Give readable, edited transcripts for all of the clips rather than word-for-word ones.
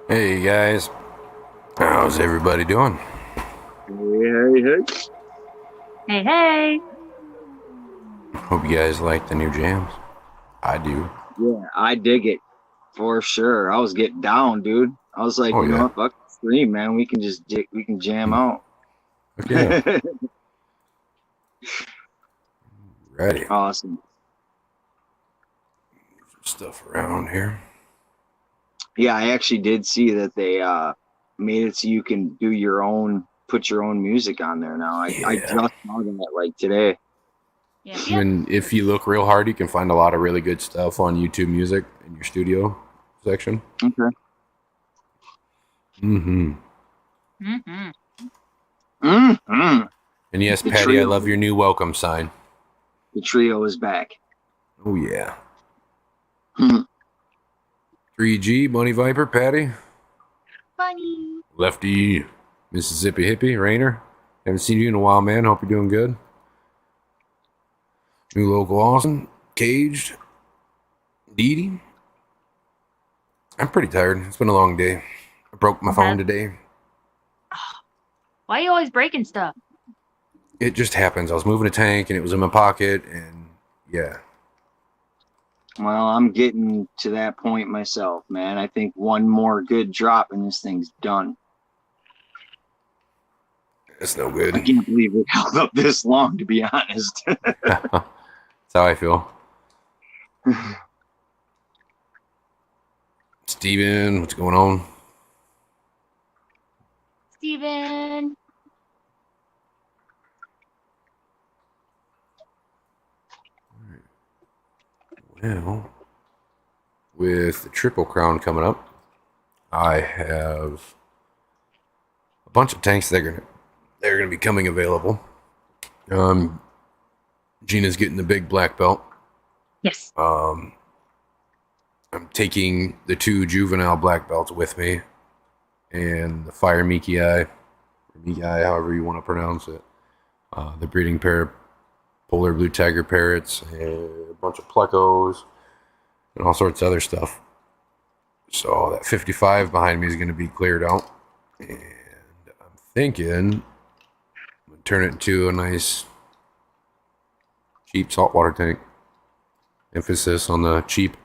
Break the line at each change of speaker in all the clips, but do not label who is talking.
Hey guys, how's everybody doing?
Hey.
Hey, hey.
Hope you guys like the new jams. I do.
Yeah, I dig it for sure. I was getting down, dude. I was like,
Oh,
you know
yeah.
what, fuck the stream, man. We can jam out.
Okay. Ready.
Awesome.
Stuff around here.
Yeah, I actually did see that they made it so you can put your own music on there now. I just saw that like today.
Yeah.
And if you look real hard, you can find a lot of really good stuff on YouTube Music in your studio section.
Okay.
Mm-hmm. And yes,
The
Patty,
trio.
I love your new welcome sign.
The trio is back.
Oh, yeah. 3G, Bunny Viper, Patty.
Funny.
Lefty, Mississippi Hippie, Rainer. Haven't seen you in a while, man. Hope you're doing good. New Local Austin, Caged, Dee Dee. I'm pretty tired. It's been a long day. I broke my phone today.
Why are you always breaking stuff?
It just happens. I was moving a tank and it was in my pocket, and yeah.
Well, I'm getting to that point myself, man. I think one more good drop and this thing's done.
That's no good.
I can't believe it held up this long, to be honest.
That's how I feel. Steven, what's going on?
Steven.
Well, with the Triple Crown coming up, I have a bunch of tanks that are gonna be coming available. Gina's getting the big black belt.
Yes.
I'm taking the 2 juvenile black belts with me, and the Fire Miki Eye, however you want to pronounce it. The breeding pair of polar blue tiger parrots, and a bunch of plecos, and all sorts of other stuff. So that 55 behind me is going to be cleared out, and I'm thinking I'm going to turn it into a nice cheap saltwater tank. Emphasis on the cheap.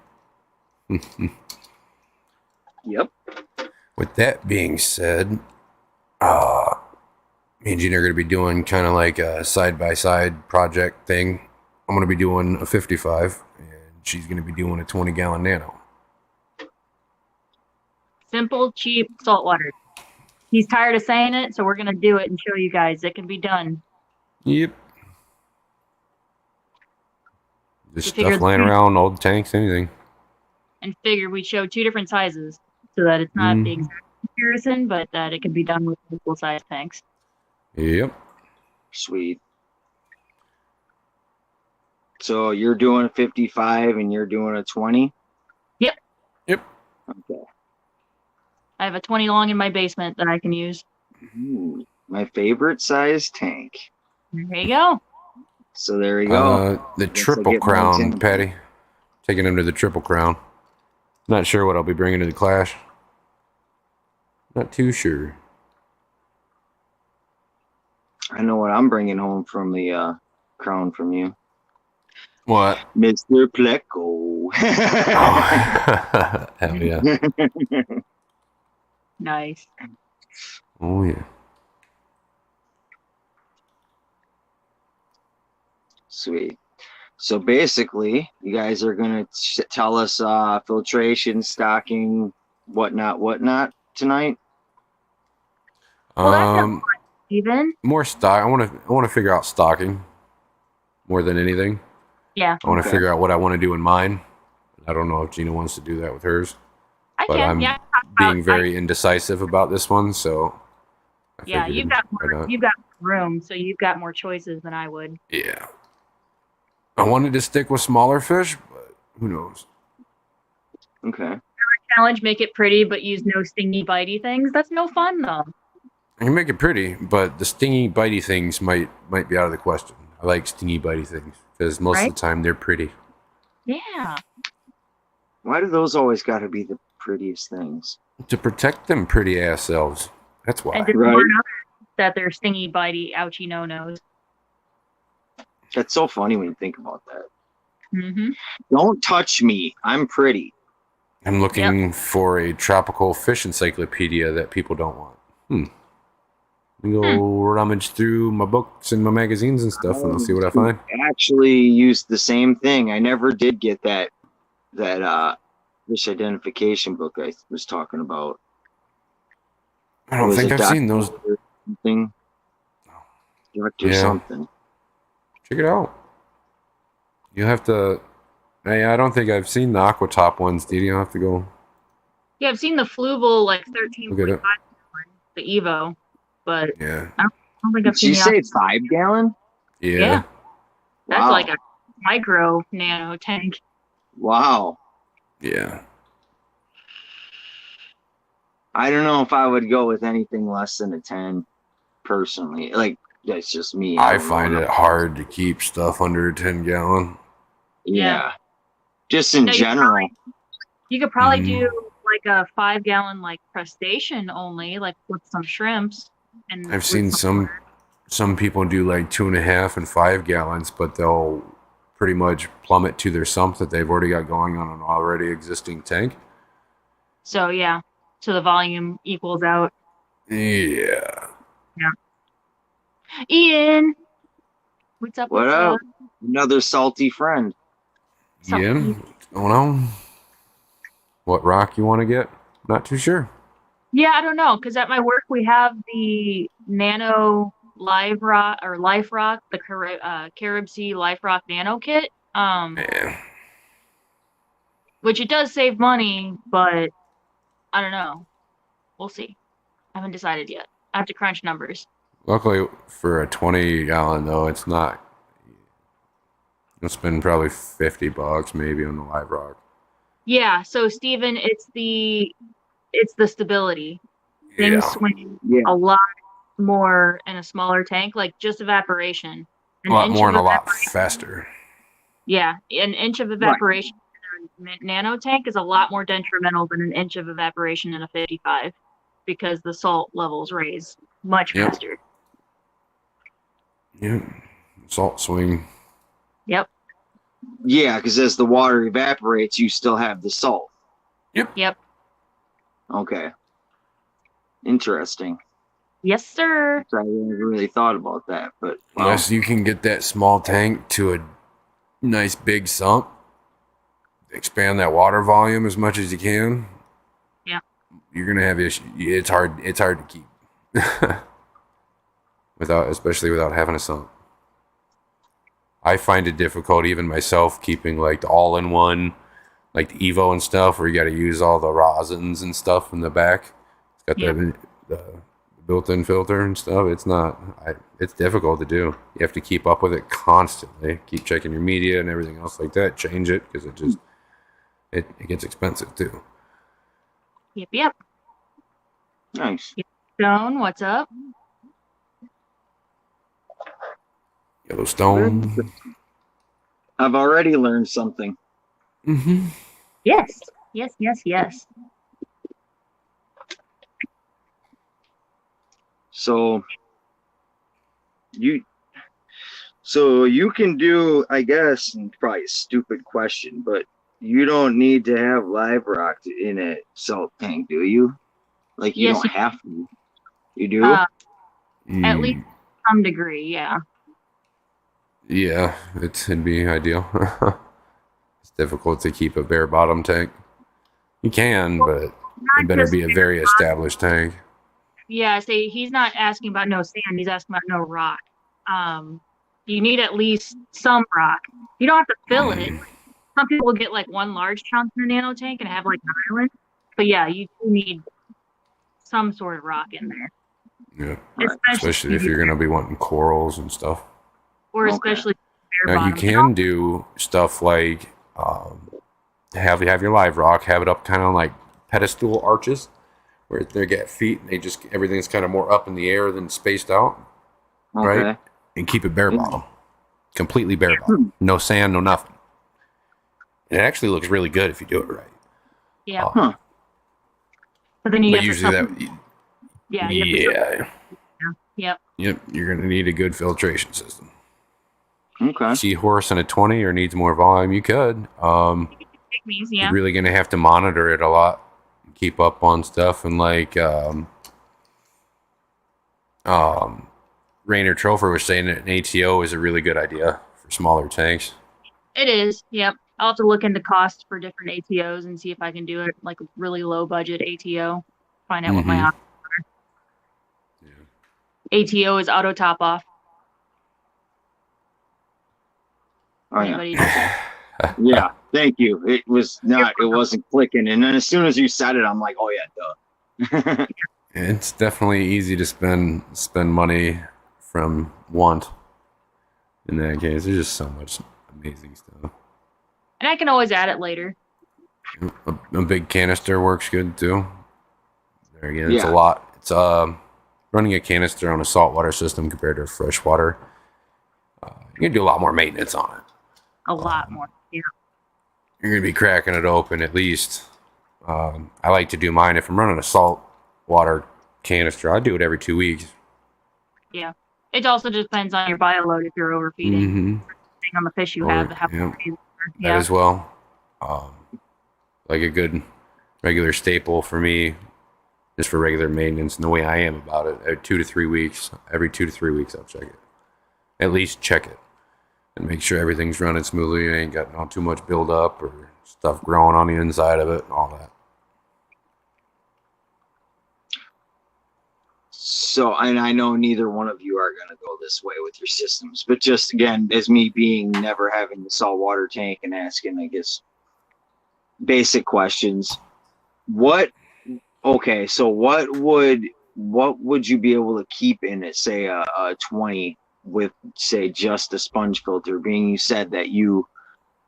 Yep.
With that being said, me and Gina are going to be doing kind of like a side-by-side project thing. I'm going to be doing a 55, and she's going to be doing a 20-gallon nano.
Simple, cheap saltwater. He's tired of saying it, so we're gonna do it and show you guys it can be done.
Yep. Just
We figured
stuff laying around, old tanks, anything.
and figured we'd show two different sizes so that it's not the exact comparison, but that it can be done with equal size tanks.
Yep.
Sweet. So you're doing a 55 and you're doing a 20?
Yep.
Yep.
Okay.
I have a 20 long in my basement that I can use.
My favorite size tank.
There you go.
So there you go.
The
Guess I
Triple
get my
Crown,
example.
Patty. Taking him to the Triple Crown. Not sure what I'll be bringing to the Clash. Not too sure.
I know what I'm bringing home from the crown from you.
What?
Mr. Pleco.
Oh. Hell yeah.
Nice.
Oh yeah.
Sweet. So basically, you guys are going to tell us filtration, stocking, whatnot tonight?
Well, that's even.
More stock. I want to figure out stocking more than anything.
Yeah.
I want to figure out what I want to do in mine. I don't know if Gina wants to do that with hers. But I'm being very indecisive about this one, so
yeah, you've got more room, so you've got more choices than I would.
Yeah. I wanted to stick with smaller fish, but who knows?
Okay.
Challenge, make it pretty, but use no stingy, bitey things. That's no fun, though.
I can make it pretty, but the stingy, bitey things might be out of the question. I like stingy, bitey things because most of the time they're pretty.
Yeah.
Why do those always got to be the prettiest things?
To protect them pretty ass selves. That's why.
And to warn others that they're stingy, bitey, ouchy no-nos.
That's so funny when you think about that.
Mm-hmm.
Don't touch me. I'm pretty.
I'm looking for a tropical fish encyclopedia that people don't want. We go rummage through my books and my magazines and stuff, and I'll see what I find.
I actually used the same thing. I never did get that fish identification book I was talking about.
I don't think I've seen those.
Something. Doctor something.
Check it out. You have to. Hey, I don't think I've seen the Aquatop ones. Did you have to go?
Yeah, I've seen the Fluval like 13.5, the Evo, but
yeah,
I don't think I've seen.
Did you say 5 gallon?
Yeah.
That's like a micro nano tank.
Wow.
Yeah.
I don't know if I would go with anything less than a 10, personally. Like, that's just me.
I find it hard to keep stuff under a 10 gallon.
Yeah. Just in general.
You could probably do like a 5 gallon like crustacean only, like with some shrimps. And
I've seen some people do like 2.5 and 5 gallons, but they'll pretty much plummet to their sump that they've already got going on an already existing tank.
So yeah. So the volume equals out.
Yeah.
Yeah. Ian, what's up?
What up? Another salty friend.
Yeah. What's going on? What rock you want to get? Not too sure.
Yeah, I don't know, because at my work we have the Nano Live Rock or Life Rock, the Carib Sea Life Rock Nano Kit. Which it does save money, but I don't know. We'll see. I haven't decided yet. I have to crunch numbers.
Luckily for a 20 gallon though, it's not. You'll spend probably $50 maybe on the Live Rock.
Yeah, so Steven, it's the stability. Things swing a lot more in a smaller tank, like just evaporation.
A lot more and a lot faster.
Yeah, an inch of evaporation in a nano tank is a lot more detrimental than an inch of evaporation in a 55 because the salt levels raise much faster.
Yeah, salt swing.
Yep.
Yeah, because as the water evaporates, you still have the salt.
Yep.
Okay. Interesting.
Yes, sir.
I never really thought about that, but
unless you can get that small tank to a nice big sump, expand that water volume as much as you can.
Yeah.
You're gonna have issues. It's hard to keep. especially without having a sump. I find it difficult, even myself, keeping like the all-in-one, like the Evo and stuff, where you got to use all the rosins and stuff in the back. It's got the built-in filter and stuff. It's difficult to do. You have to keep up with it constantly. Keep checking your media and everything else like that. Change it because it gets expensive too.
Yep.
Nice.
Stone, what's up?
Yellowstone.
I've already learned something.
Mm-hmm.
Yes.
So you can do, I guess, probably a stupid question, but you don't need to have live rock in a salt tank, do you? Like you don't have to. You do?
At least some degree, yeah.
Yeah, it'd be ideal. It's difficult to keep a bare bottom tank. You can, but it better be a very established tank.
Yeah, see, he's not asking about no sand. He's asking about no rock. You need at least some rock. You don't have to fill it. Some people will get like one large chunk in a nano tank and have like an island. But yeah, you do need some sort of rock in there.
Yeah, especially if you're going to be wanting corals and stuff.
Or especially
now you can do stuff like have your live rock, have it up kind of like pedestal arches where they get feet and everything's kind of more up in the air than spaced out, right? And keep it bare bottom, completely bare bottom, no sand, no nothing. It actually looks really good if you do it right.
Yeah. But then you
but usually that.
Yep.
You're gonna need a good filtration system.
Okay.
Seahorse in a 20 or needs more volume, you could. You're really gonna have to monitor it a lot, keep up on stuff, and like Rainer Trofer was saying that an ATO is a really good idea for smaller tanks.
It is. Yep. I'll have to look into costs for different ATOs and see if I can do it like a really low budget ATO. Find out what my options are. Yeah. ATO is auto top off.
Oh, yeah. Thank you. It wasn't clicking. And then as soon as you said it, I'm like, oh yeah, duh.
It's definitely easy to spend money from want. In that case, there's just so much amazing stuff.
And I can always add it later.
A big canister works good too. There again, it's a lot. It's running a canister on a saltwater system compared to freshwater. You can do a lot more maintenance on it.
A lot more. Yeah.
You're gonna be cracking it open at least. I like to do mine if I'm running a salt water canister. I do it every 2 weeks.
Yeah. It also depends on your bioload if you're overfeeding. Depending on the fish you have.
That as well. Like a good regular staple for me, just for regular maintenance, and the way I am about it, every 2 to 3 weeks, I'll check it. At least check it. And make sure everything's running smoothly. You ain't got not too much buildup or stuff growing on the inside of it and all that.
So, and I know neither one of you are going to go this way with your systems, but just again, as me being never having the saltwater tank and asking, I guess, basic questions. What would you be able to keep in it, say a 20 with, say, just a sponge filter, being you said that you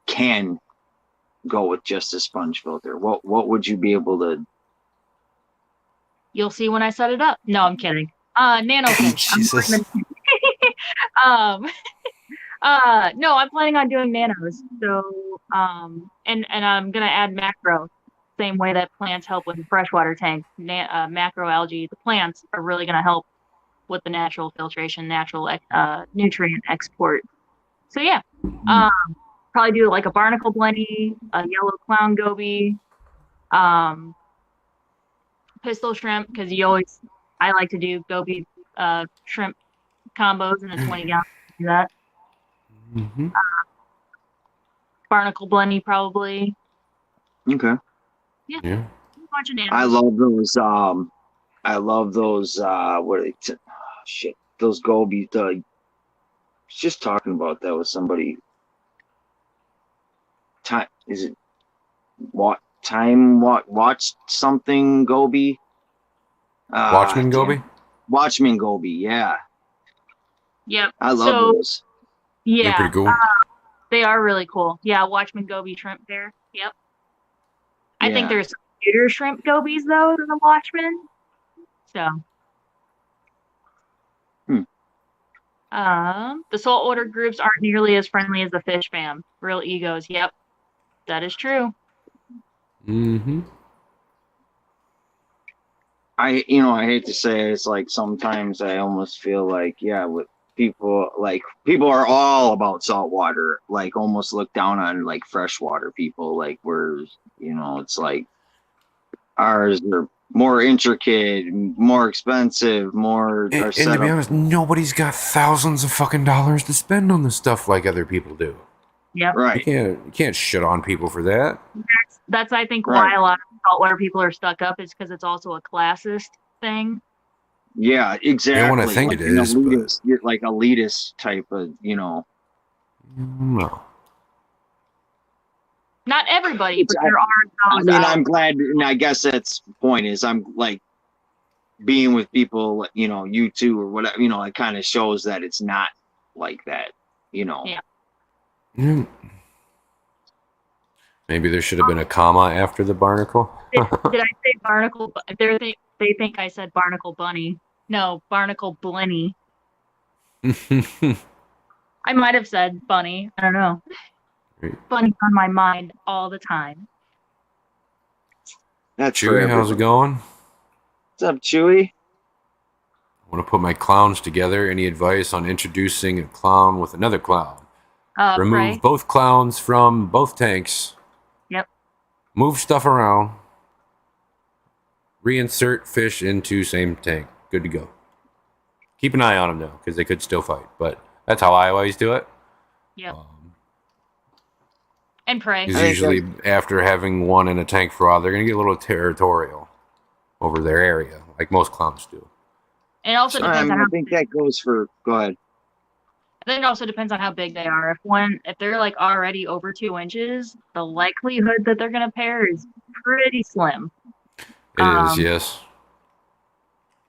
can go with just a sponge filter? What would you be able to?
You'll see when I set it up. No, I'm kidding. Nano tank.
Jesus.
No, I'm planning on doing nanos. So, and I'm gonna add macro, same way that plants help with the freshwater tank. Macro algae, the plants are really gonna help with the natural filtration, natural nutrient export. So yeah, probably do like a barnacle blenny, a yellow clown goby, pistol shrimp, because I like to do goby shrimp combos in a 20 gallon. Do that. Barnacle blenny probably.
Okay.
Yeah. A bunch of nanos.
I love those I love those. What are they? Shit, those gobies. Just talking about that with somebody. Time is it? What time? What watch something Gobi?
Watchman
Damn.
Gobi?
Watchmen Gobi. Yeah,
Yep.
I love
So
those.
They're pretty
yeah,
cool.
they are really cool. Yeah, Watchman Goby shrimp pair. Yep. I think
Yeah.
there's cuter shrimp gobies though than the Watchmen. So the saltwater groups aren't nearly as friendly as the fish fam. Real egos. Yep. That is true.
Mm-hmm.
I hate to say it, it's like sometimes I almost feel like, yeah, with people are all about saltwater, like almost look down on like freshwater people, like we're, it's like ours are more intricate, more expensive, more are
And to
set
be
up.
honest, nobody's got thousands of fucking dollars to spend on this stuff like other people do.
Yep.
Right.
You can't shit on people for that.
That's I think
Right.
why a lot of saltwater people are stuck up is because it's also a classist thing.
Yeah, exactly.
want to think
like
it
an
is, but-
elitist, like elitist type of,
No.
Not everybody, but there are
I
those.
mean, I'm glad, and I guess that's the point is I'm like being with people, you two or whatever, it kind of shows that it's not like that,
Yeah.
Mm. Maybe there should have been a comma after the barnacle.
Did I say barnacle? They think I said barnacle bunny. No, barnacle blenny. I might have said bunny. I don't know.
Right.
Bunny's on my mind all the time.
That's
Chewy, how's it going?
What's up, Chewy?
I want to put my clowns together. Any advice on introducing a clown with another clown? Remove
Prey.
both clowns from both tanks.
Yep.
Move stuff around. Reinsert fish into same tank. Good to go. Keep an eye on them though, because they could still fight. But that's how I always do it.
Yep. And prey.
Because usually after having one in a tank for a while, they're going to get a little territorial over their area, like most clowns do.
It also depends on how.
I think that goes for. Go ahead.
I think it also depends on how big they are. If they're like already over 2 inches, the likelihood that they're gonna pair is pretty slim.
It is, yes.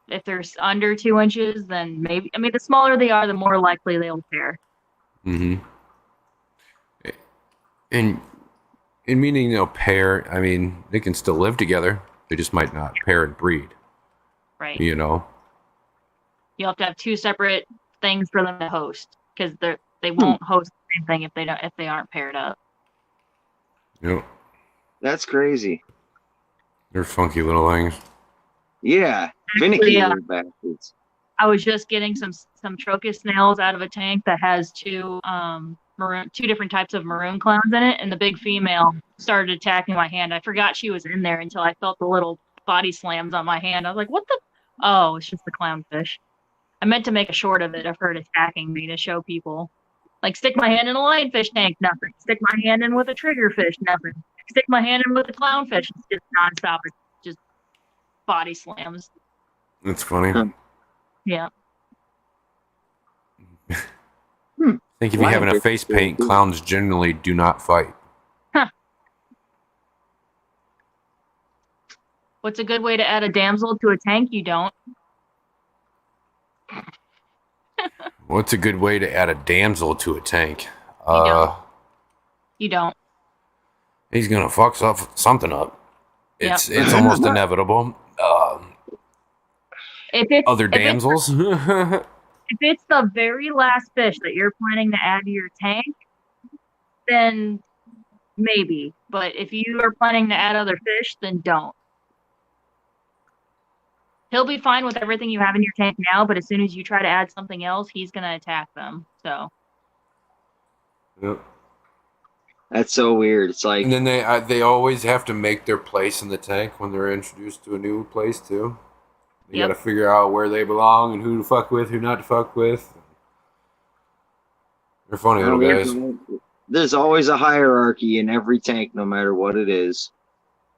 If they're under 2 inches, then maybe. I mean, the smaller they are, the more likely they'll pair.
Mm-hmm. And meaning they'll pair, I mean, they can still live together. They just might not pair and breed.
Right.
You
You'll have to have 2 separate things for them to host because they won't host the same thing if they aren't paired up.
Yep.
That's crazy.
They're funky little things.
Yeah, finicky little bastards.
I was just getting some trocus snails out of a tank that has 2 different types of maroon clowns in it, and the big female started attacking my hand. I forgot she was in there until I felt the little body slams on my hand. I was like, what the? Oh, it's just the clownfish. I meant to make a short of it of her attacking me to show people. Like, stick my hand in a lionfish tank, nothing. Stick my hand in with a triggerfish, nothing. Stick my hand in with a clownfish, it's just nonstop. It's just body slams.
That's funny.
Yeah.
I think if you have enough face paint, clowns generally do not fight.
Huh. What's a good way to add a damsel to a tank? You don't.
What's a good way to add a damsel to a tank?
You don't.
He's gonna fuck something up. It's almost inevitable. Other damsels?
If it's the very last fish that you're planning to add to your tank, then maybe. But if you are planning to add other fish, then don't. He'll be fine with everything you have in your tank now, but as soon as you try to add something else, he's going to attack them. So.
Yep.
That's so weird. It's like,
and then they always have to make their place in the tank when they're introduced to a new place too. They got to figure out where they belong and who to fuck with, who not to fuck with. They're funny little guys.
There's always a hierarchy in every tank, no matter what it is.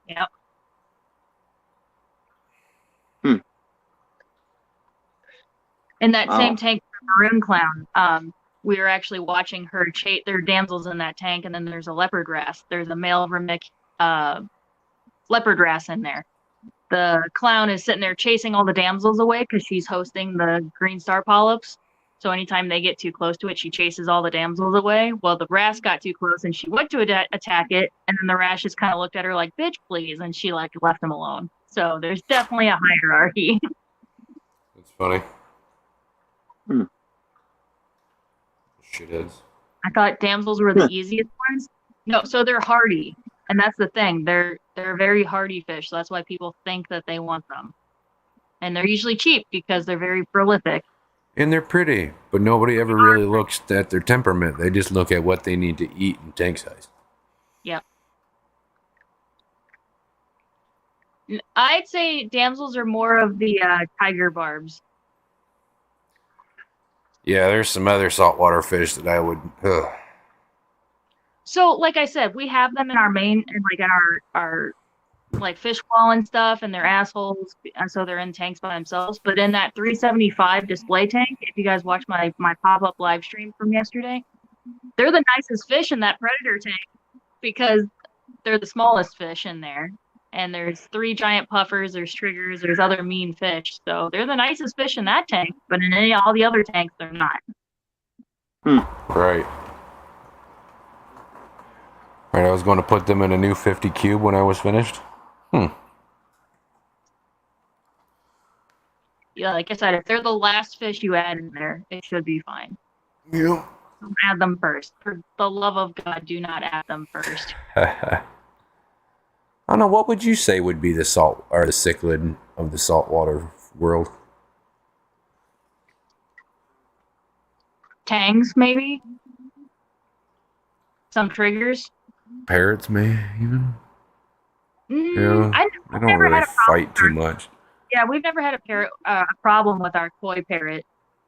Yep. In that
Oh.
same tank, the maroon clown, we were actually watching her chase. There are damsels in that tank, and then there's a leopard wrasse. There's a male Remick leopard wrasse in there. The clown is sitting there chasing all the damsels away because she's hosting the green star polyps. So anytime they get too close to it, she chases all the damsels away. Well, the wrasse got too close, and she went to attack it, and then the wrasse just kind of looked at her like, "Bitch, please," and she like left him alone. So there's definitely a hierarchy.
That's funny.
Hmm.
Shitheads.
I thought damsels were the easiest ones. No, so they're hardy, and that's the thing. They're very hardy fish, so that's why people think that they want them. And they're usually cheap because they're very prolific.
And they're pretty, but nobody ever really looks at their temperament. They just look at what they need to eat in tank size.
Yep. I'd say damsels are more of the tiger barbs.
Yeah, there's some other saltwater fish that I would. Ugh.
So, like I said, we have them in our main and like in our like fish wall and stuff, and they're assholes, and so they're in tanks by themselves. But in that 375 display tank, if you guys watch my pop-up live stream from yesterday, they're the nicest fish in that predator tank because they're the smallest fish in there. And there's 3 giant puffers, there's triggers, there's other mean fish. So they're the nicest fish in that tank, but in all the other tanks, they're not.
Right. Right, I was going to put them in a new 50 cube when I was finished.
Yeah, like I said, if they're the last fish you add in there, it should be fine.
Yeah.
Don't add them first. For the love of God, do not add them first.
I don't know, what would you say would be the salt or the cichlid of the saltwater world?
Tangs, maybe? Some triggers?
Parrots, may even?
Mm,
Yeah,
I've
they don't
never
really
had a problem.
fight too much.
Yeah, we've never had a problem with our koi parrot.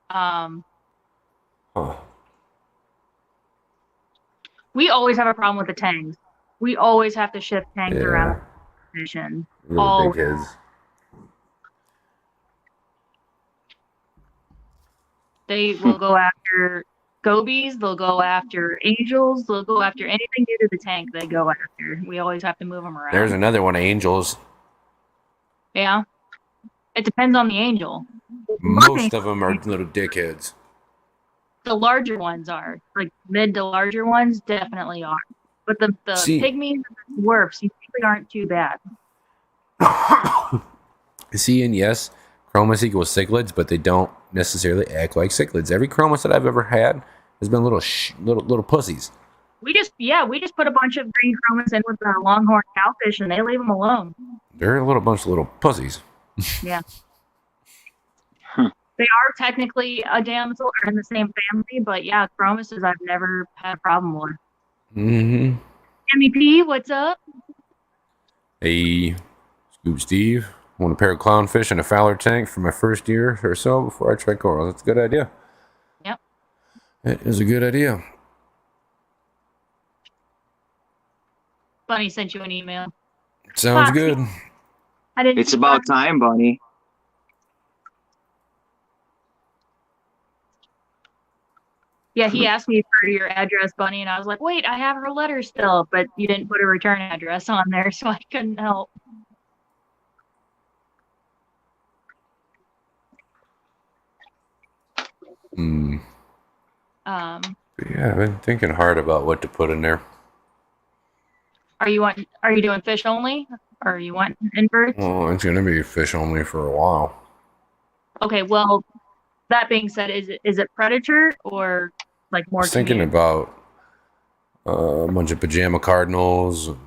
Huh.
We always have a problem with the tangs. We always have to shift tangs
Yeah.
around the position.
Really big heads.
They will go after gobies, they'll go after angels, they'll go after anything new to the tank they go after. We always have to move them around.
There's another one, angels.
Yeah. It depends on the angel.
Most of them are little dickheads.
The larger ones are. Like mid to larger ones definitely are. But the
See-
pygmies and the dwarfs usually aren't too bad.
See, and yes, chromis equals cichlids, but they don't necessarily act like cichlids. Every chromis that I've ever had has been little pussies.
We just put a bunch of green chromis in with the longhorn cowfish and they leave them alone.
They're a bunch of little pussies.
Yeah. They are technically a damsel or in the same family, but yeah, chromises I've never had a problem with.
Mm-hmm.
MEP, what's up?
Hey, Scoop Steve. Want a pair of clownfish and a Fowler tank for my first year or so before I try coral. That's a good idea.
Yep.
It is a good idea.
Bunny sent you an email.
Sounds
Foxy.
good.
I didn't.
It's about time, Bunny.
Yeah, he asked me for your address, Bunny, and I was like, wait, I have her letter still, but you didn't put a return address on there, so I couldn't help.
Hmm.
Um,
Yeah, I've been thinking hard about what to put in there.
are you doing fish only, or you want inverts?
Well, it's gonna be fish only for a while.
Okay, well, that being said, is it predator or like more?
I was thinking
community?
about a bunch of pajama cardinals, and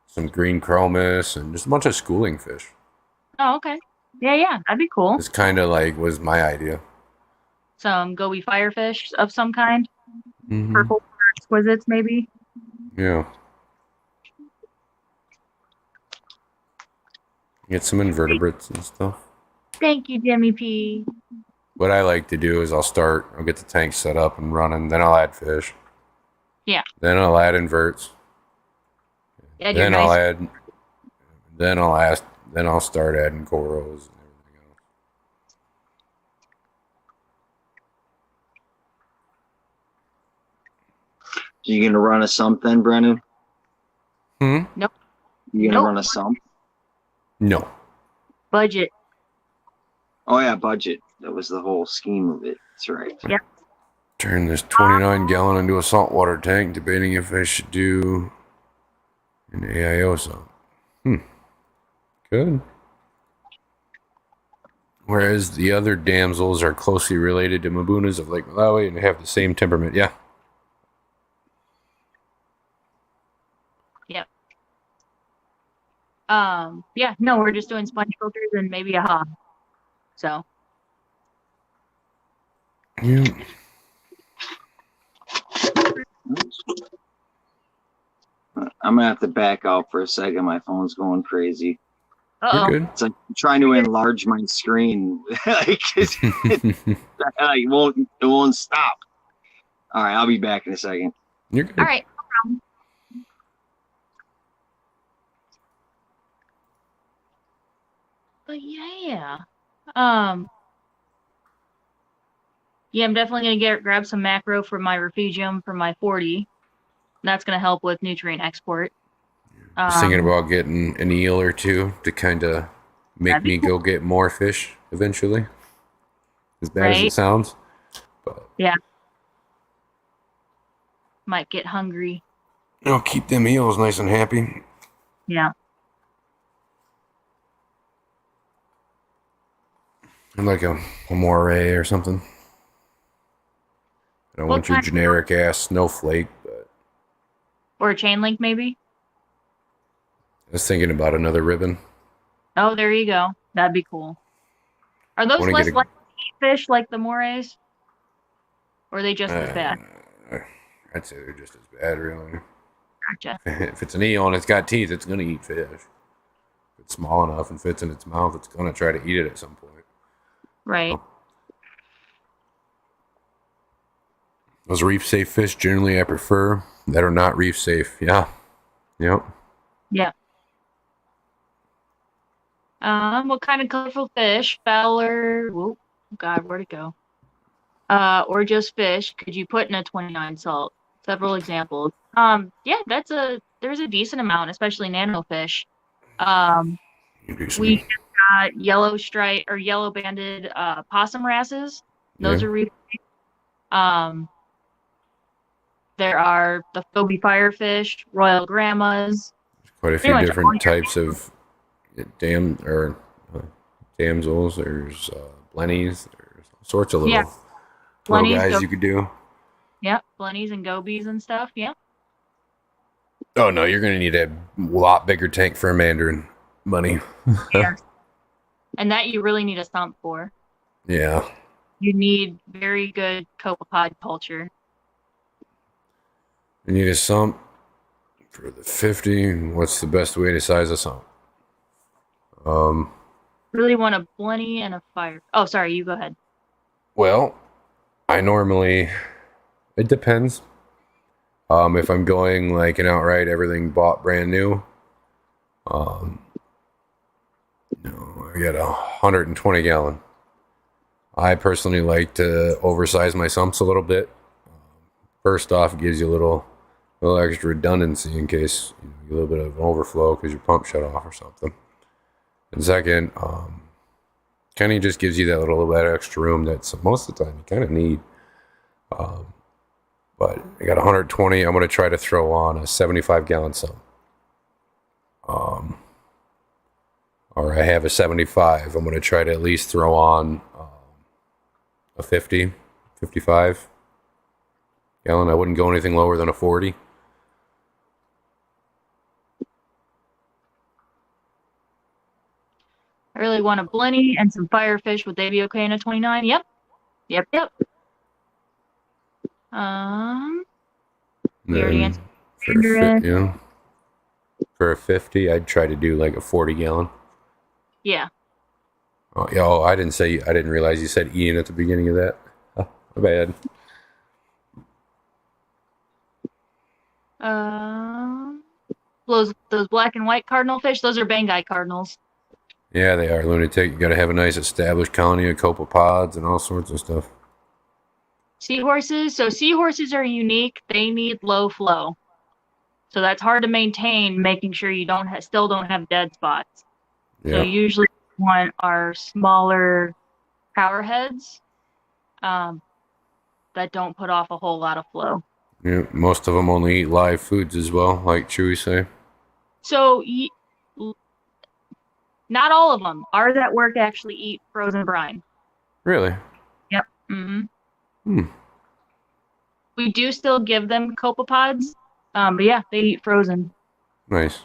some green chromis, and just a bunch of schooling fish.
Oh, okay. Yeah, that'd be cool.
It's kind of like was my idea.
Some goby firefish of some kind,
Mhm.
purple exquisites maybe.
Yeah. Get some invertebrates and stuff.
Thank you, Jimmy P.
What I like to do is I'll get the tank set up and running, then I'll add fish.
Yeah.
Then I'll add inverts.
Yeah,
Then I'll start adding corals and everything else.
You gonna run a sump then, Brennan?
Hmm?
Nope.
You gonna
Nope.
run a sump?
No.
Budget.
Oh yeah, budget. That was the whole scheme of it. That's right.
Yep.
Turn this 29 gallon into a saltwater tank, debating if I should do an AIO sump. Good. Whereas the other damsels are closely related to Mabunas of Lake Malawi and have the same temperament. Yeah.
Yep. Yeah, no, we're just doing sponge filters and maybe a hob. So
Yeah.
I'm gonna have to back out for a second. My phone's going crazy.
You're
uh-oh.
good.
It's like I'm trying to enlarge my screen. Like it won't stop. All right, I'll be back in a second.
You're good.
All right, no problem. But yeah. Yeah, I'm definitely gonna grab some macro for my refugium for my 40. That's gonna help with nutrient export.
I was thinking about getting an eel or two to kind of make
That'd be
me go get more fish eventually. As bad as it
Right.
sounds. But
Might get hungry.
I'll keep them eels nice and happy.
Yeah.
I'd like a moray or something. I don't
What
want your
kind-
generic ass snowflake, but
Or a chain link maybe.
I was thinking about another ribbon.
Oh, there you go. That'd be cool. Are those
Wanna
less
get a-
like fish like the morays? Or are they just as bad?
I'd say they're just as bad, really.
Gotcha.
If it's an eel and it's got teeth, it's going to eat fish. If it's small enough and fits in its mouth, it's going to try to eat it at some point.
Right.
Those reef safe fish, generally, I prefer that are not reef safe. Yeah. Yep.
Yeah. What kind of colorful fish? Fowler. Whoa, God, where'd it go? Or just fish could you put in a 29 salt? Several examples. Yeah, there's a decent amount, especially nano fish.
You do some,
We got yellow stripe or yellow banded possum wrasses. Those
Yeah.
are reef. There are the Phoebe firefish, royal grandmas.
quite a
pretty
few
much
different
all your
types of damsels. There's blennies. There's all sorts of little
Blennies,
guys you could do.
Yep, blennies and gobies and stuff. Yep.
Oh no, you're gonna need a lot bigger tank for a mandarin, bunny.
Yes. And that you really need a sump for.
Yeah.
You need very good copepod culture.
You need a sump for the 50. What's the best way to size a sump?
Really want a blenny and a fire. Oh, sorry, you go ahead.
Well, it depends. If I'm going like an outright everything bought brand new, I got a 120 gallon. I personally like to oversize my sumps a little bit. First off, it gives you a little extra redundancy in case you get a little bit of an overflow because your pump shut off or something. And second, kind of just gives you that little bit of extra room that most of the time you kind of need. But I got 120. I'm going to try to throw on a 75 gallon sump. Or I have a 75. I'm going to try to at least throw on a 50, 55 gallon. I wouldn't go anything lower than a 40.
I really want a blenny and some firefish. Would they be okay in a 29? Yep. Yep. We already answered.
For a 50, I'd try to do like a 40 gallon.
Yeah.
Oh, I didn't realize you said Ian at the beginning of that. Oh, my bad.
Those black and white cardinal fish, those are Bangai cardinals.
Yeah, they are lunatic. You got to have a nice established colony of copepods and all sorts of stuff.
Seahorses. So seahorses are unique. They need low flow. So that's hard to maintain, making sure you still don't have dead spots. So
Yeah.
usually one are smaller power heads that don't put off a whole lot of flow.
Yeah. Most of them only eat live foods as well, like Chewy say.
So not all of them. Ours at work actually eat frozen brine.
Really?
Yep. Mm-hmm.
Hmm.
We do still give them copepods, but yeah, they eat frozen.
Nice.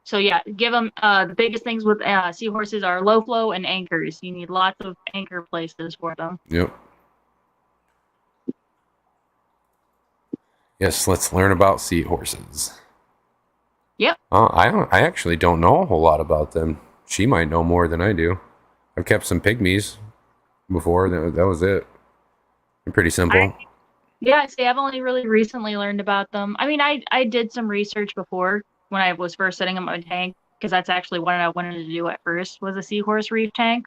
So yeah, give them the biggest things with seahorses are low flow and anchors. You need lots of anchor places for them.
Yep. Yes, let's learn about seahorses.
Yep.
I actually don't know a whole lot about them. She might know more than I do. I've kept some pygmies before. That was it. They're pretty simple.
Yeah, see, I've only really recently learned about them. I mean, I did some research before when I was first setting up my tank, because that's actually what I wanted to do at first, was a seahorse reef tank.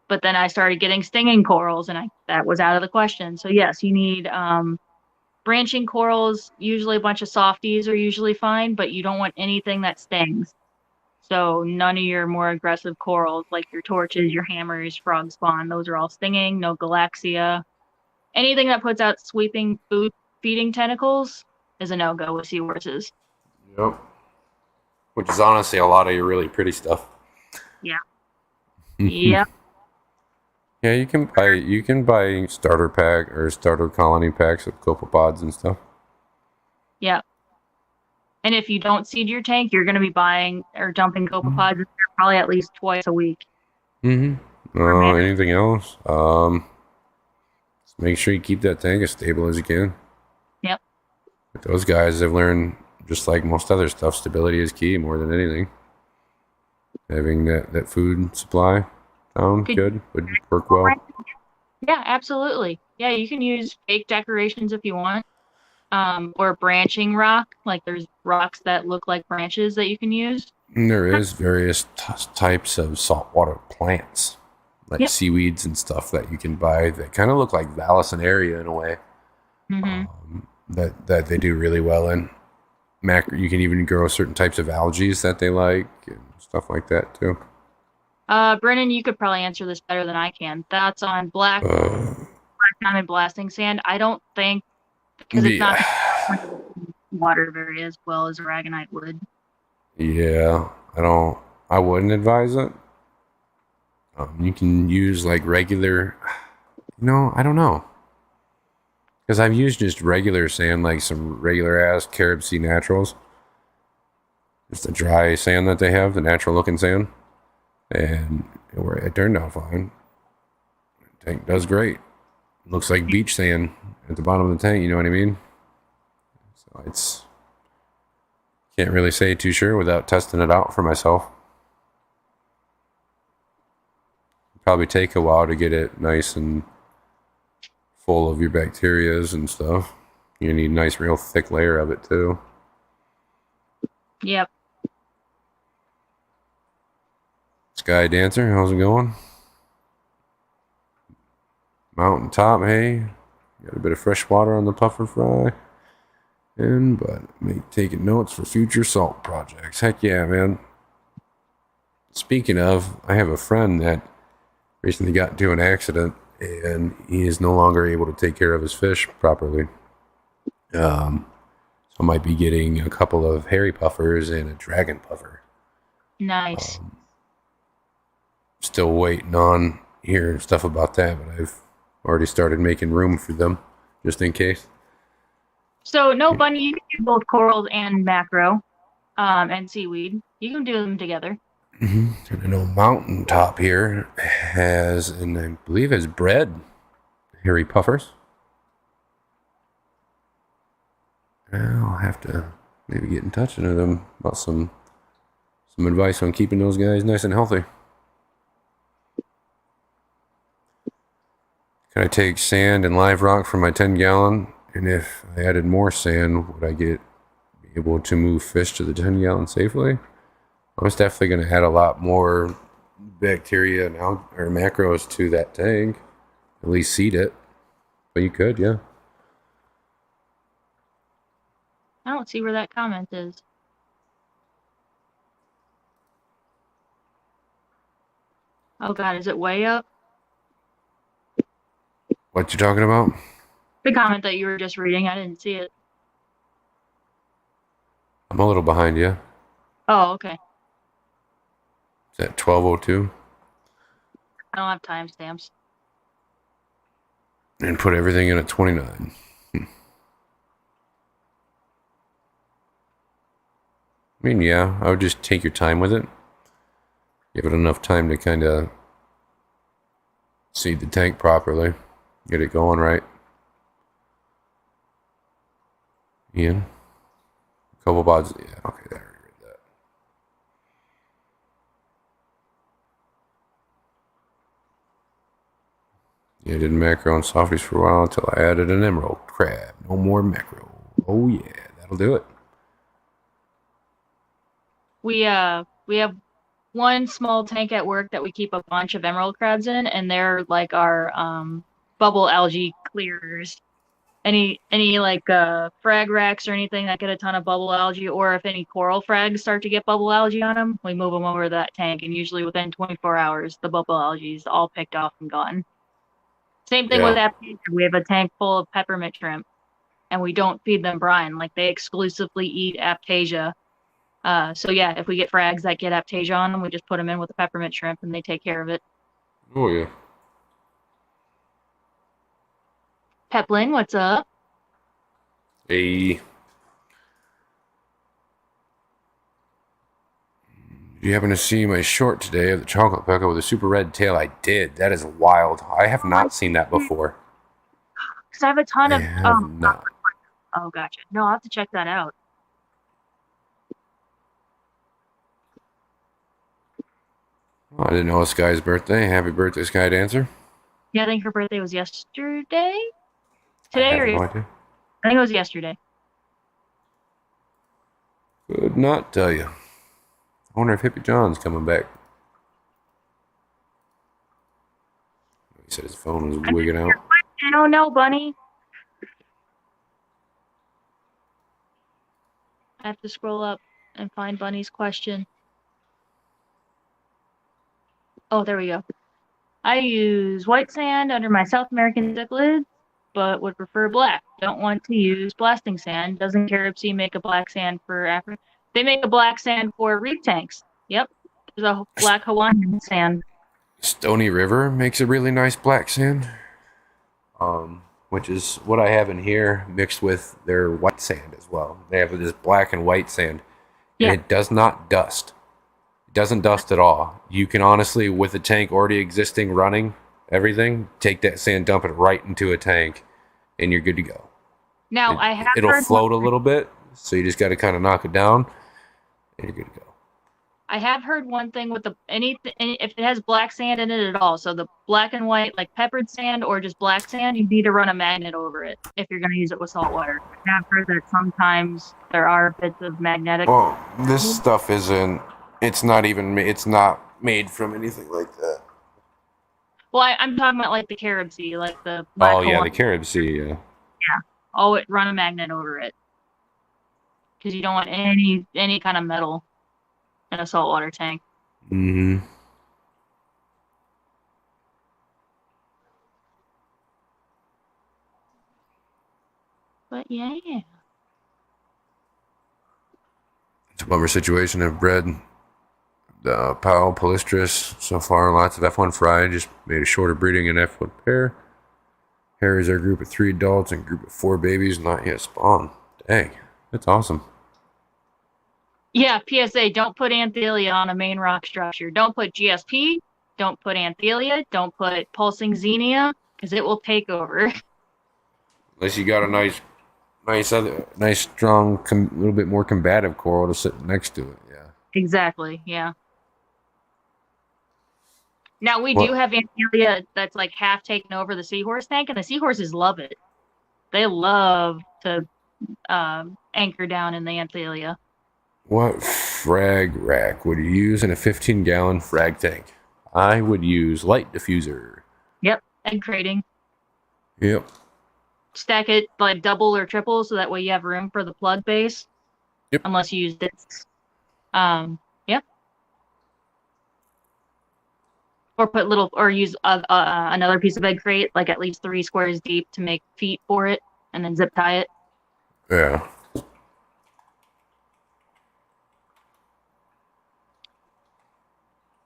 But then I started getting stinging corals, and that was out of the question. So yes, you need branching corals. Usually a bunch of softies are usually fine, but you don't want anything that stings. So none of your more aggressive corals, like your torches, your hammers, frog spawn, those are all stinging. No galaxia. Anything that puts out sweeping food feeding tentacles is a no-go with seahorses.
Yep. Which is honestly a lot of your really pretty stuff.
Yeah. Yep.
Yeah, you can buy starter pack or starter colony packs of copepods and stuff.
Yep. And if you don't seed your tank, you're going to be buying or dumping copepods in there probably at least twice a week.
Mm-hmm. Anything else? Just make sure you keep that tank as stable as you can.
Yep.
But those guys have learned, just like most other stuff, stability is key more than anything. Having that food supply sound good would work well.
Yeah, absolutely. Yeah, you can use fake decorations if you want. Or branching rock, like there's rocks that look like branches that you can use.
And there is various types of saltwater plants, like seaweeds and stuff that you can buy that kind of look like Vallisneria in a way.
Mm-hmm.
That they do really well in. You can even grow certain types of algae that they like and stuff like that too.
Brennan, you could probably answer this better than I can. Thoughts on black diamond blasting sand? I don't think, because it's not water very as well as aragonite would.
Yeah, I wouldn't advise it. You can use like regular. No, I don't know. Because I've used just regular sand, like some regular ass Carib Sea Naturals. Just the dry sand that they have, the natural looking sand. And it turned out fine. The tank does great. Looks like beach sand at the bottom of the tank, you know what I mean? So can't really say too sure without testing it out for myself. Probably take a while to get it nice and full of your bacterias and stuff. You need a nice real thick layer of it too.
Yep.
Sky Dancer, how's it going? Mountaintop, hey. Got a bit of fresh water on the puffer fry. But taking notes for future salt projects. Heck yeah, man. Speaking of, I have a friend that recently got into an accident and he is no longer able to take care of his fish properly. So I might be getting a couple of hairy puffers and a dragon puffer.
Nice.
Still waiting on hearing stuff about that, but I've already started making room for them just in case.
So no, Bunny, you can do both corals and macro, and seaweed. You can do them together.
Mm-hmm. And I know Mountaintop here has, and I believe has bred hairy puffers. I'll have to maybe get in touch with them about some advice on keeping those guys nice and healthy. Can I take sand and live rock from my 10 gallon? And if I added more sand, would I be able to move fish to the 10-gallon safely. I was definitely going to add a lot more bacteria and or macros to that tank. At least seed it. But you could, yeah.
I don't see where that comment is. Oh God, is it way up?
What you talking about?
The comment that you were just reading, I didn't see it.
I'm a little behind you.
Oh, okay.
Is that 12:02?
I don't have timestamps.
And put everything in at 29. I mean, yeah, I would just take your time with it. Give it enough time to kind of seed the tank properly. Get it going right. Ian? A couple bods. Yeah, okay, I already read that. Yeah, I did macro and softies for a while until I added an emerald crab. No more macro. Oh yeah, that'll do it.
We have one small tank at work that we keep a bunch of emerald crabs in, and they're like our bubble algae clearers. Any like frag racks or anything that get a ton of bubble algae, or if any coral frags start to get bubble algae on them, we move them over to that tank, and usually within 24 hours, the bubble algae is all picked off and gone. Same thing with
Yeah.
Aptasia. We have a tank full of peppermint shrimp, and we don't feed them brine. Like they exclusively eat Aptasia. So yeah, if we get frags that get Aptasia on them, we just put them in with the peppermint shrimp, and they take care of it.
Oh yeah.
Peplin, what's up?
Hey. You happen to see my short today of the chocolate pecker with a super red tail? I did. That is wild. I have not seen that before.
Because I have a ton
I
of.
have not.
Oh, gotcha. No, I'll have to check that out.
Oh, I didn't know it's Sky's birthday. Happy birthday, Sky Dancer.
Yeah, I think her birthday was yesterday.
I
Today
have
or
no idea.
I think it was yesterday.
Could not tell you. I wonder if Hippie John's coming back. He said his phone was wigging out.
I don't know, Bunny. I have to scroll up and find Bunny's question. Oh, there we go. I use white sand under my South American cichlids, but would prefer black. Don't want to use blasting sand. Doesn't Caribsea make a black sand for Africa? They make a black sand for reef tanks. Yep. There's a black Hawaiian sand.
Stony River makes a really nice black sand. Which is what I have in here mixed with their white sand as well. They have this black and white sand.
Yeah.
And it does not dust. It doesn't dust at all. You can honestly, with the tank already existing, running, everything, take that sand, dump it right into a tank, and you're good to go.
Now, I have
It'll
heard
float a little bit, so you just got to kind of knock it down, and you're good to go.
I have heard one thing with if it has black sand in it at all, so the black and white, like peppered sand or just black sand, you need to run a magnet over it if you're going to use it with salt water. I have heard that sometimes there are bits of magnetic.
Well, this stuff isn't. It's not made from anything like that.
Well, I'm talking about like the Caribsea, like the
black Hawaiian. The Caribsea, yeah.
Oh, run a magnet over it because you don't want any kind of metal in a saltwater tank.
Mm-hmm.
But yeah.
It's a bummer situation. I've bred the Powell Palistris so far. Lots of F1 fry. Just made a shorter breeding in F1 pair. Harry's our group of 3 adults and group of 4 babies not yet spawned. Dang, that's awesome.
Yeah, PSA, don't put Anthelia on a main rock structure. Don't put GSP. Don't put Anthelia. Don't put pulsing Xenia, because it will take over.
Unless you got a nice strong, little bit more combative coral to sit next to it. Yeah.
Exactly. Yeah. Now we do have Anthelia that's like half taken over the seahorse tank, and the seahorses love it. They love to anchor down in the Anthelia.
What frag rack would you use in a 15-gallon frag tank? I would use light diffuser.
Yep, egg crating.
Yep.
Stack it like double or triple so that way you have room for the plug base.
Yep.
Unless you use discs. Yep. Or put little, or use another piece of egg crate, like at least 3 squares deep to make feet for it, and then zip tie it.
Yeah.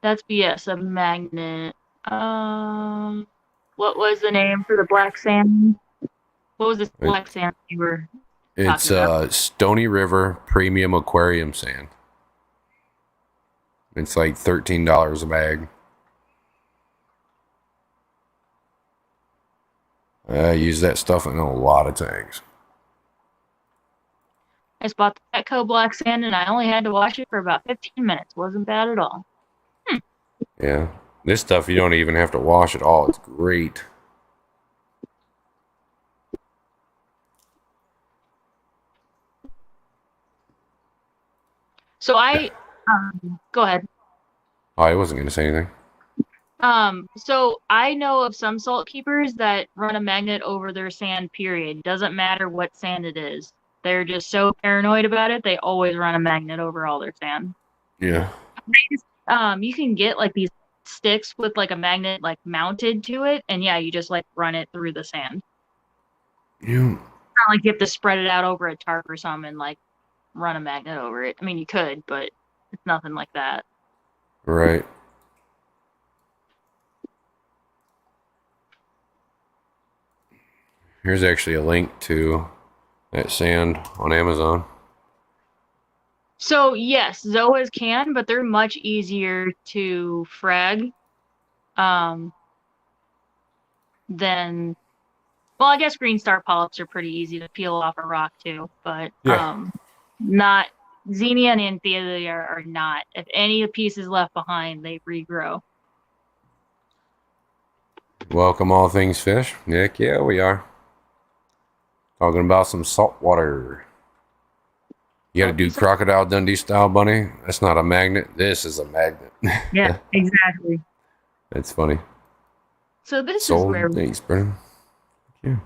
That's BS. A magnet. What was the name for the black sand? What was this black sand you were
It's
talking about?
Stony River Premium Aquarium Sand. It's like $13 a bag. I use that stuff in a lot of tanks.
I just bought the Petco black sand and I only had to wash it for about 15 minutes. Wasn't bad at all.
Yeah. This stuff you don't even have to wash at all. It's great.
So go ahead.
Oh, I wasn't going to say anything.
So I know of some salt keepers that run a magnet over their sand, period. Doesn't matter what sand it is. They're just so paranoid about it, they always run a magnet over all their sand.
Yeah.
You can get like these sticks with like a magnet like mounted to it, and yeah, you just like run it through the sand.
You.
It's not like you have to spread it out over a tarp or something and like run a magnet over it. I mean, you could, but it's nothing like that.
Right. Here's actually a link to that sand on Amazon.
So yes, Zoas can, but they're much easier to frag than, well, I guess green star polyps are pretty easy to peel off a rock too, but not Xenia and Anthelia are not. If any piece is left behind, they regrow.
Welcome all things fish. Heck yeah, we are. Talking about some saltwater. You gotta do Crocodile Dundee style, Bunny. That's not a magnet. This is a magnet.
Yeah, exactly.
That's funny.
So this is where...
Thanks, Brennan. Yeah.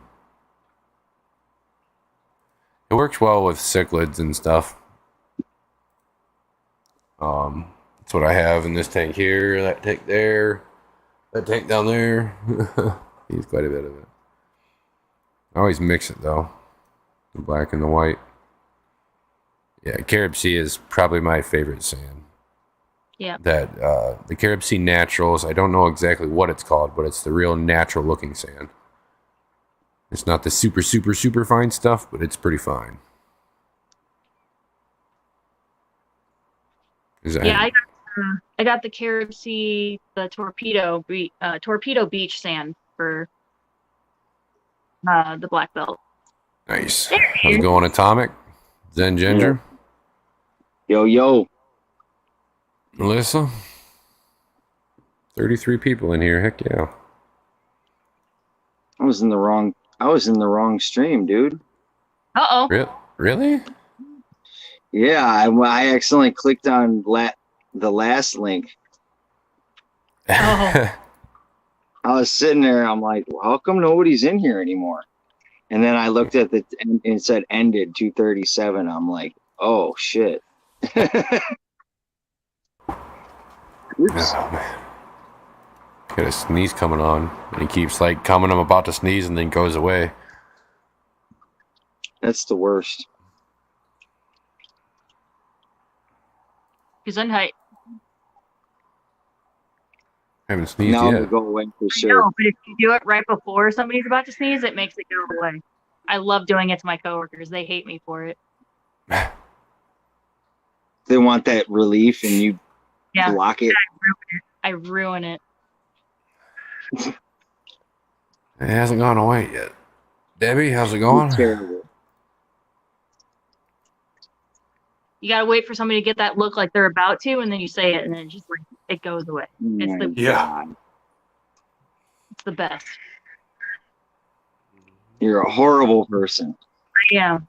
It works well with cichlids and stuff. That's what I have in this tank here, that tank there, that tank down there. Use quite a bit of it. I always mix it though, the black and the white. Yeah, Carib Sea is probably my favorite sand.
Yeah.
That the Carib Sea Naturals, I don't know exactly what it's called, but it's the real natural looking sand. It's not the super, super, super fine stuff, but it's pretty fine.
Yeah, I got the Carib Sea, the Torpedo Beach sand for the black belt.
Nice. How's it going, Atomic? Zen Ginger?
Yo.
Melissa? 33 people in here. Heck yeah.
I was in the wrong stream, dude.
Uh-oh.
Really?
Yeah, I accidentally clicked on the last link.
Oh.
I was sitting there. I'm like, well, how come nobody's in here anymore? And then I looked at and it said ended 2:37. I'm like, oh shit. Oops.
Oh, man. Got a sneeze coming on, and he keeps like coming. I'm about to sneeze, and then goes away.
That's the worst.
He's height.
I haven't sneezed
now
yet.
it'll go away for
I
sure.
know, but if you do it right before somebody's about to sneeze, it makes it go away. I love doing it to my coworkers. They hate me for it.
They want that relief, and you block it.
I ruin it.
It hasn't gone away yet. Debbie, how's it going?
It's terrible.
You gotta wait for somebody to get that look like they're about to, and then you say it, and then just like it goes away.
God.
It's the best.
You're a horrible person.
I am.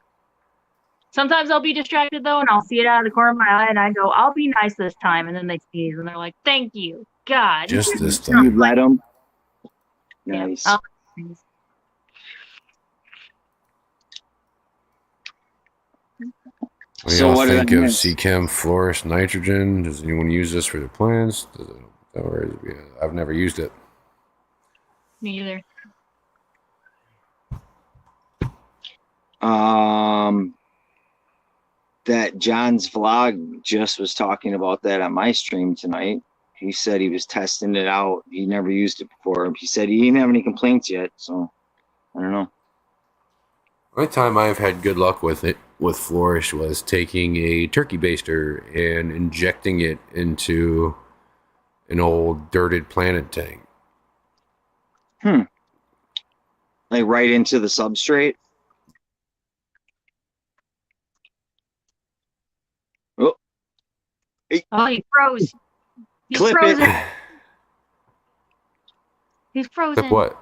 Sometimes I'll be distracted though, and I'll see it out of the corner of my eye, and I go, "I'll be nice this time," and then they sneeze, and they're like, "Thank you, God."
Just this
You
time.
let them.
Yeah,
Nice.
I'll sneeze.
What do
So
y'all
what did
think
I
of
miss?
Chem Florist Nitrogen? Does anyone use this for their plants? I've never used it.
Me either.
That John's vlog just was talking about that on my stream tonight. He said he was testing it out. He never used it before. He said he didn't have any complaints yet, so I don't know.
The only time I've had good luck with it, with Flourish, was taking a turkey baster and injecting it into an old dirted planted tank.
Like right into the substrate. Oh,
Oh, he froze. He's
Clip it.
frozen. He's frozen.
Clip what?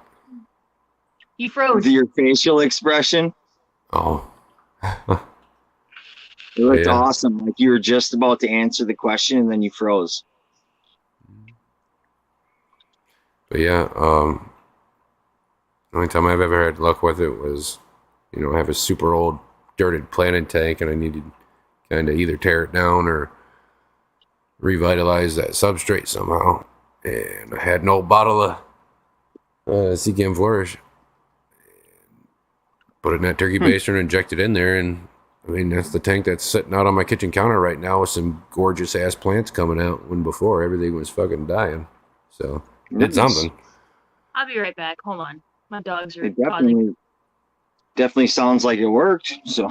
He froze.
your facial expression.
Oh.
It looked
Yeah.
awesome. Like you were just about to answer the question and then you froze.
But yeah, the only time I've ever had luck with it was, I have a super old dirted planted tank and I needed kind of either tear it down or revitalize that substrate somehow. And I had an old bottle of Seachem Flourish. Put it in that turkey baster and inject it in there. And I mean, that's the tank that's sitting out on my kitchen counter right now with some gorgeous ass plants coming out when before everything was fucking dying. So did something.
I'll be right back. Hold on. My dogs are
It
causing.
definitely sounds like it worked. So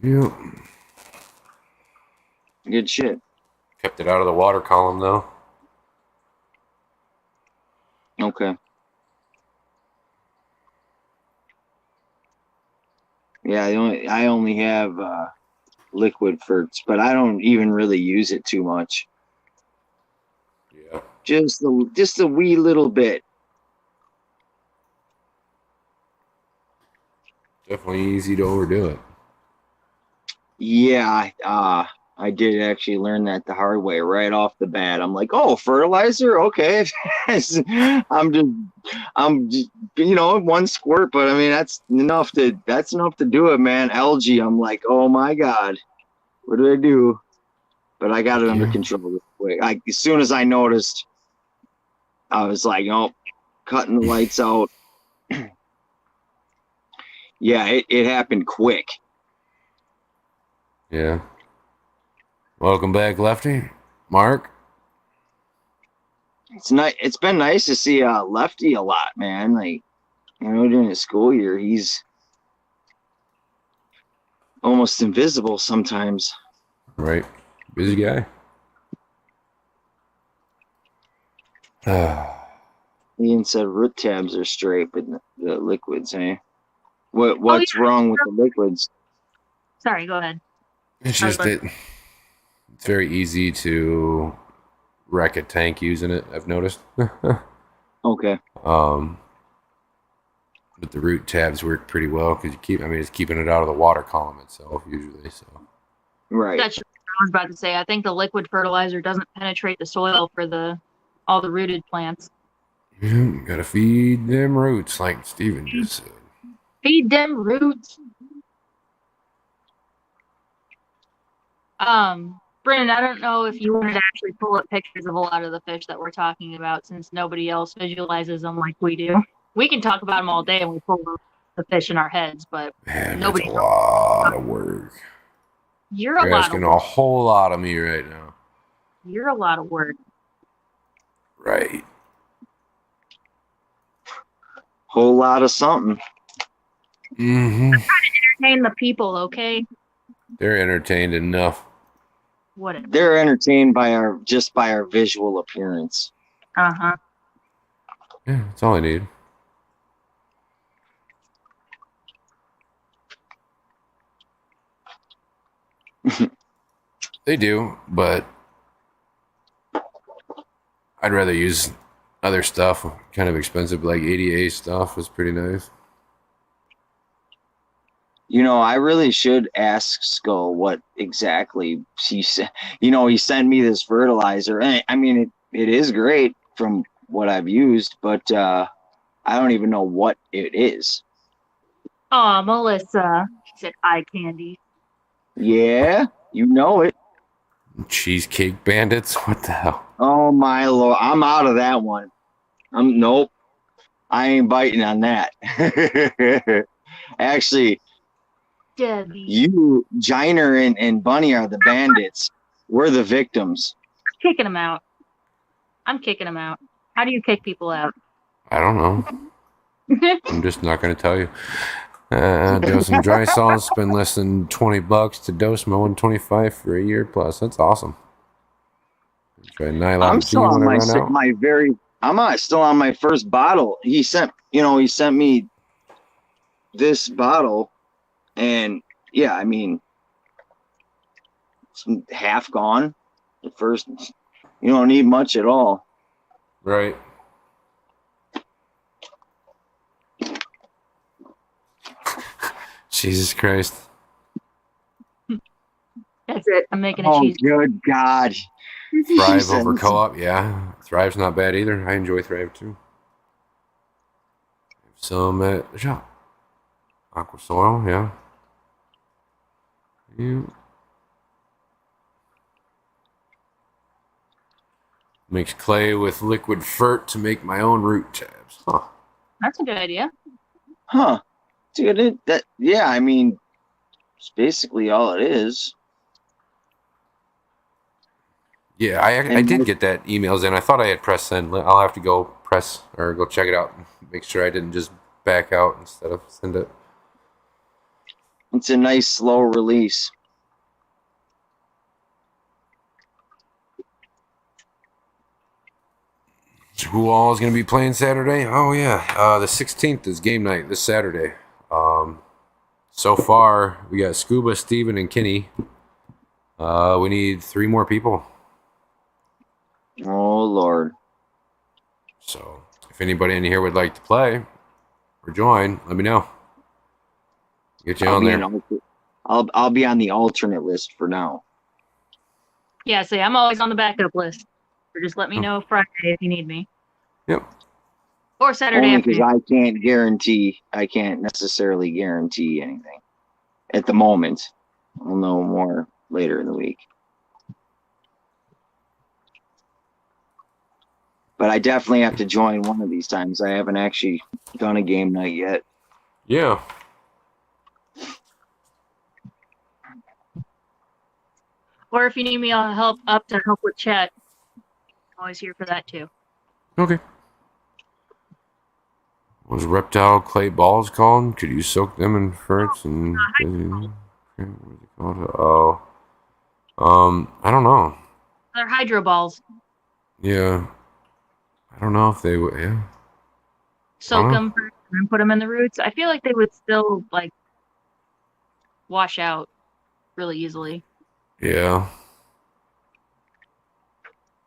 Yeah.
good shit.
Kept it out of the water column though.
Okay. Yeah, I only have liquid ferts, but I don't even really use it too much.
Yeah.
Just a wee little bit.
Definitely easy to overdo it.
Yeah, I did actually learn that the hard way right off the bat. I'm like, oh, fertilizer, okay. I'm just, one squirt, but I mean that's enough to do it, man. Algae, I'm like, oh my god, what do I do? But I got it under control real quick. As soon as I noticed, I was like, oh, cutting the lights out. Yeah, it happened quick.
Yeah. Welcome back, Lefty. Mark.
It's been nice to see Lefty a lot, man. Like, during the school year, he's almost invisible sometimes.
Right. Busy guy.
Ian said root tabs are straight, but the liquids, eh? What's wrong with the liquids?
Sorry, go ahead.
It's just it's very easy to wreck a tank using it, I've noticed.
Okay.
But the root tabs work pretty well because it's keeping it out of the water column itself usually. So
Right.
That's what I was about to say. I think the liquid fertilizer doesn't penetrate the soil for all the rooted plants.
Gotta feed them roots, like Steven just said.
Feed them roots. Brennan, I don't know if you wanted to actually pull up pictures of a lot of the fish that we're talking about, since nobody else visualizes them like we do. We can talk about them all day and we pull up the fish in our heads, but
Man,
nobody.
that's a lot of work.
You're
You're asking a whole lot of me right now.
You're a lot of work.
Right.
Whole lot of something.
Mm-hmm.
I'm trying to entertain the people, okay?
They're entertained enough.
Whatever.
They're entertained by our visual appearance.
Uh-huh.
Yeah, that's all I need. They do, but I'd rather use other stuff. Kind of expensive, like ADA stuff is pretty nice.
I really should ask Skull what exactly he said. He sent me this fertilizer. I mean, it is great from what I've used, but I don't even know what it is.
Oh, Melissa. She said eye candy.
Yeah, you know it.
Cheesecake bandits? What the hell?
Oh my lord, I'm out of that one. Nope, I ain't biting on that. Actually,
Debbie.
you, Jiner, and Bunny are the bandits. We're the victims.
Kicking them out. I'm kicking them out. How do you kick people out?
I don't know. I'm just not going to tell you. Dosing dry salt, spend less than $20 to dose my 125 for a year plus. That's awesome. Try
I'm
Nylon G
still
when
on
I run out.
still on my first bottle. He sent me this bottle, and yeah, I mean, it's half gone. The first, you don't need much at all.
Right. Jesus Christ.
That's it. I'm making a
Oh,
cheese.
good God.
Thrive over co-op, yeah. Thrive's not bad either. I enjoy Thrive too. Some at the shop. Aqua soil, yeah. Mix clay with liquid fert to make my own root tabs. Huh.
That's a good idea.
Huh. Dude, yeah, I mean, it's basically all it is.
Yeah, I did get that emails in. I thought I had pressed send. I'll have to go press or go check it out and make sure I didn't just back out instead of send it.
It's a nice slow release.
So who all is going to be playing Saturday? Oh yeah, the 16th is game night this Saturday. So far we got Scuba, Steven, and Kenny. We need 3 more people.
Oh Lord.
So if anybody in here would like to play or join, let me know. Get you on there.
I'll be on the alternate list for now.
Yeah, see, I'm always on the backup list. So just let me know Friday if you need me.
Yep.
Or Saturday
Only because
afternoon.
I can't necessarily guarantee anything at the moment. I'll know more later in the week. But I definitely have to join one of these times. I haven't actually done a game night yet.
Yeah.
Or if you need me, I'll help with chat. Always here for that too.
Okay. What was reptile clay balls called? Could you soak them in ferts and what is it called? I don't know.
They're hydro balls.
Yeah. I don't know if they would. Yeah.
Soak them and put them in the roots. I feel like they would still like wash out really easily.
Yeah.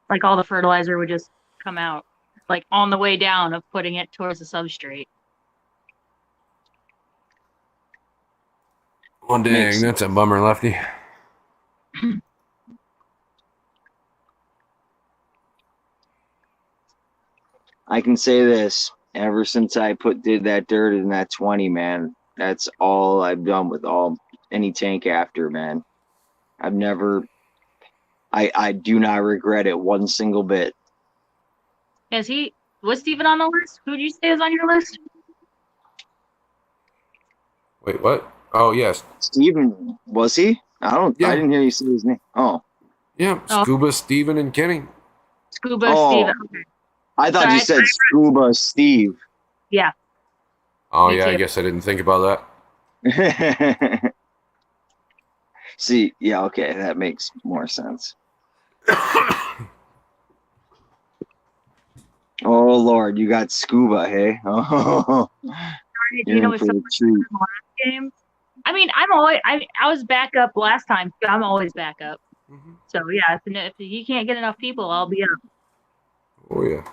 Like all the fertilizer would just come out, like on the way down of putting it towards the substrate.
Well, dang, that's a bummer, Lefty.
I can say this. Ever since I did that dirt in that 20, man, that's all I've done with any tank after, man. I've never, I do not regret it one single bit.
Was Steven on the list? Who did you say is on your list?
Wait, what? Oh, yes.
Steven, was he? I didn't hear you say his name. Oh.
Yeah, Scuba, Steven, and Kenny.
Scuba, Steven. Okay.
I thought you said Scuba Steve.
Yeah.
Oh, yeah, I guess I didn't think about
that. See, yeah, okay, that makes more sense. Oh, Lord, you got Scuba, hey? Oh,
you know, for the last game. I mean, I was back up last time. I'm always back up. Mm-hmm. So, yeah, if you can't get enough people, I'll be up.
Oh, yeah.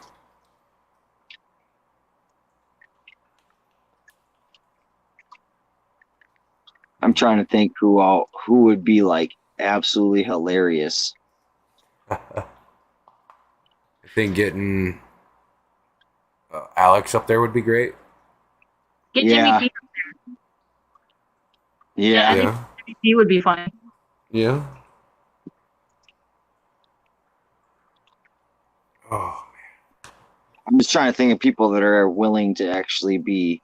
I'm trying to think who would be like absolutely hilarious.
I think getting Alex up there would be great.
Get
Yeah.
Jimmy P.
Yeah.
I think Jimmy P would be funny.
Yeah. Oh,
I'm just trying to think of people that are willing to actually be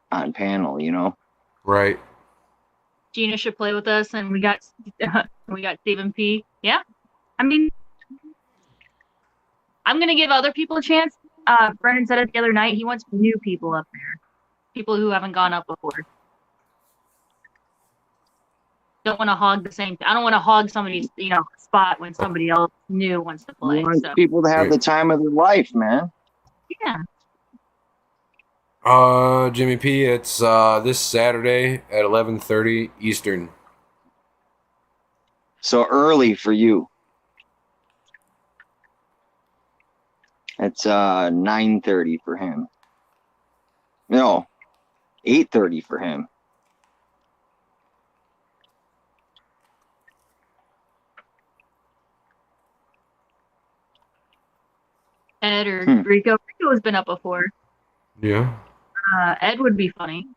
on panel, you know?
right.
Gina should play with us, and we got Stephen P. Yeah, I mean, I'm gonna give other people a chance. Brendan said it the other night. He wants new people up there, people who haven't gone up before. Don't want to hog the same. I don't want to hog somebody's spot when somebody else new wants to play.
You want
So
people to have the time of their life, man.
yeah,
Jimmy P, it's this Saturday at 11:30 Eastern.
So early for you. It's 9:30 for him. No, 8:30 for him.
Ed or Rico. Rico has been up before.
Yeah.
Ed would be funny.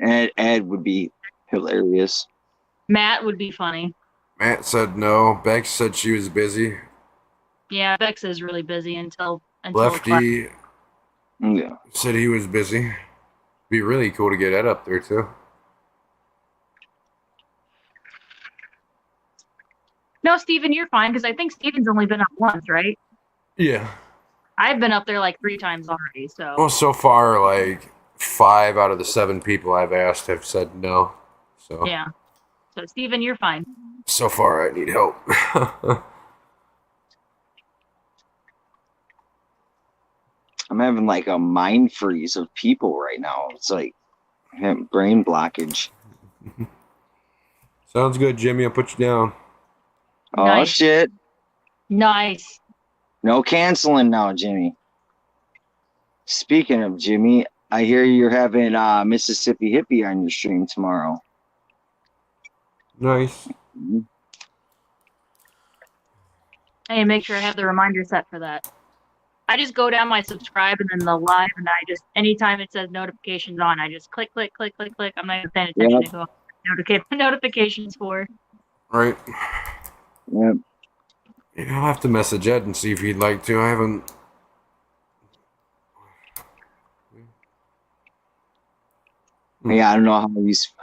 Ed would be hilarious.
Matt would be funny.
Matt said no. Bex said she was busy.
Yeah, Bex is really busy until
Lefty
Yeah.
said he was busy. Be really cool to get Ed up there too.
No, Steven, you're fine because I think Steven's only been up once, right?
Yeah.
I've been up there like 3 times already. So
Well, so far, like 5 out of the 7 people I've asked have said no. So
yeah. So Steven, you're fine.
so far, I need help.
I'm having like a mind freeze of people right now. It's like brain blockage.
Sounds good, Jimmy. I'll put you down.
Oh,
Nice.
shit.
Nice.
No canceling now, Jimmy. Speaking of Jimmy, I hear you're having Mississippi Hippie on your stream tomorrow.
Nice.
Hey, make sure I have the reminder set for that. I just go down my subscribe and then the live, and I just anytime it says notifications on, I just click. I'm not even paying attention to who notifications for.
Right.
Yep.
Yeah, I'll have to message Ed and see if he'd like to. I haven't.
Yeah, I don't know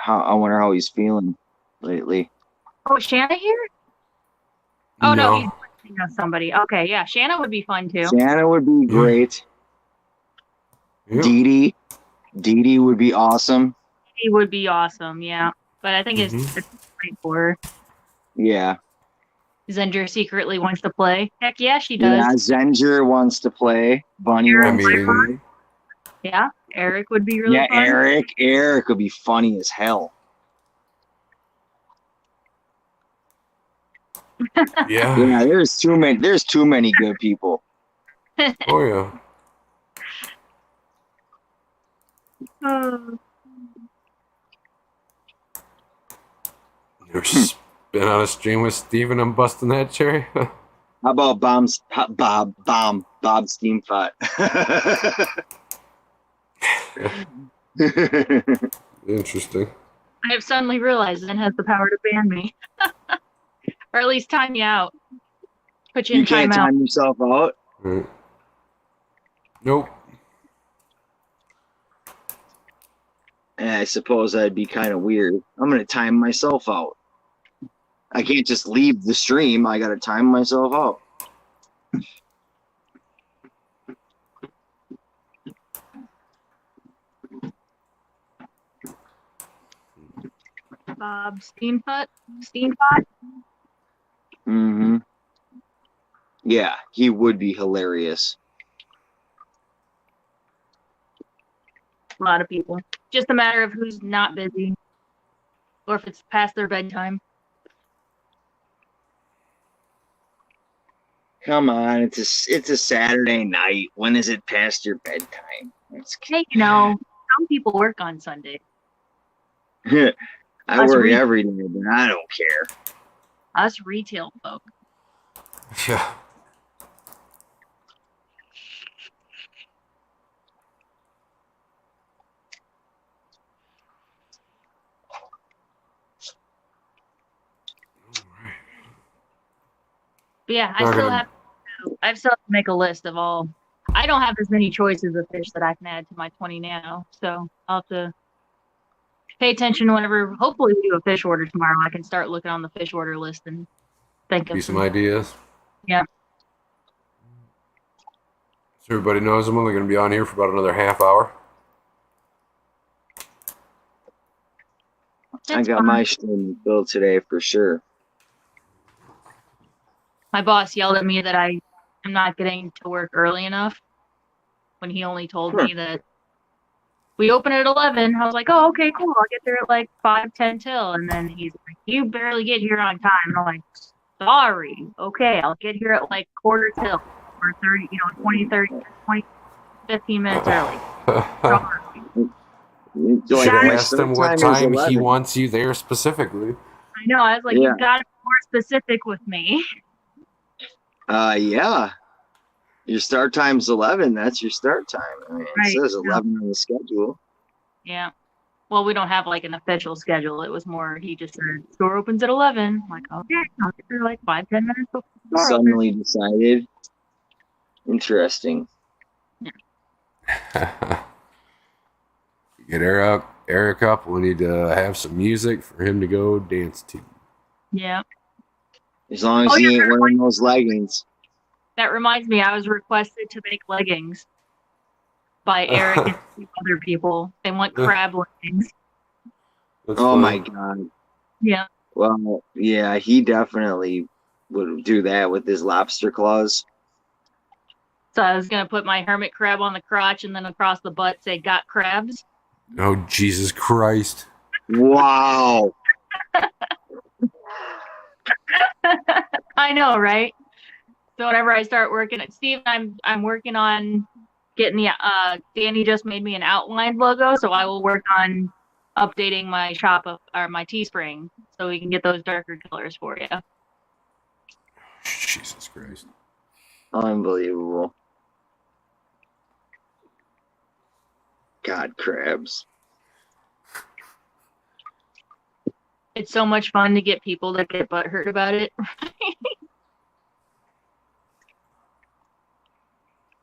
I wonder how he's feeling lately.
Oh, is Shanna here? Oh no,
No.
he's thinking of somebody. Okay, yeah, Shanna would be fun too.
Santa would be great.
Yep.
Dee Dee would be awesome.
He would be awesome, yeah. But I think it's great for her.
Yeah.
Zenger secretly wants to play. Heck yeah, she does.
Yeah, Zenger wants to play. Bunny
Eric
wants to play.
Yeah, Eric would be really fun.
Eric would be funny as hell.
Yeah.
Yeah, there's too many good people.
Oh yeah. Never been on a stream with Steven. I'm busting that cherry.
How about Bob Steamfot?
Interesting.
I have suddenly realized Zen has the power to ban me. Or at least time you out. Put you in
You can't
timeout.
time yourself out.
Right. Nope.
I suppose that'd be kind of weird. I'm gonna time myself out. I can't just leave the stream. I gotta time myself out.
Bob Steamfot?
Mm-hmm. Yeah, he would be hilarious.
A lot of people. Just a matter of who's not busy. Or if it's past their bedtime.
Come on, it's a Saturday night. When is it past your bedtime?
Hey, some people work on Sunday.
I work every day, but I don't care.
Us retail folk.
Yeah.
But yeah, I still have to make a list of all. I don't have as many choices of fish that I can add to my 20 nano, so I'll have to pay attention whenever. Hopefully, we do a fish order tomorrow. I can start looking on the fish order list and think of
some ideas.
Yeah.
So everybody knows I'm only going to be on here for about another half hour.
I got my stream filled today for sure.
My boss yelled at me that I am not getting to work early enough when he only told me that we open at 11. I was like, oh, okay, cool. I'll get there at like 5:10 till. And then he's like, you barely get here on time. And I'm like, sorry. Okay, I'll get here at like quarter till or 30, 20, 30, 20, 15 minutes early. Sorry.
Like ask him what time he wants you there specifically.
I know. I was like, you've got to be more specific with me.
Yeah. Your start time's 11. That's your start time. I mean,
Right.
It says 11 on the schedule.
Yeah. Well, we don't have like an official schedule. It was more, he just said, store opens at 11. I'm like, okay, I'll get there like 5-10 minutes before the store
Suddenly
opens.
decided. Interesting.
Get Eric up. We need to have some music for him to go dance to.
Yeah.
As long as he ain't wearing those leggings.
That reminds me, I was requested to make leggings by Eric and two other people. They want crab leggings.
Oh my God.
Yeah.
Well, yeah, he definitely would do that with his lobster claws.
So I was going to put my hermit crab on the crotch and then across the butt say, got crabs.
Oh, Jesus Christ.
Wow.
I know, right? So whenever I start working at Steve, I'm working on getting the Danny just made me an outlined logo, so I will work on updating my shop or my Teespring so we can get those darker colors for you.
Jesus Christ.
Unbelievable. God, crabs.
It's so much fun to get people to get butthurt about it.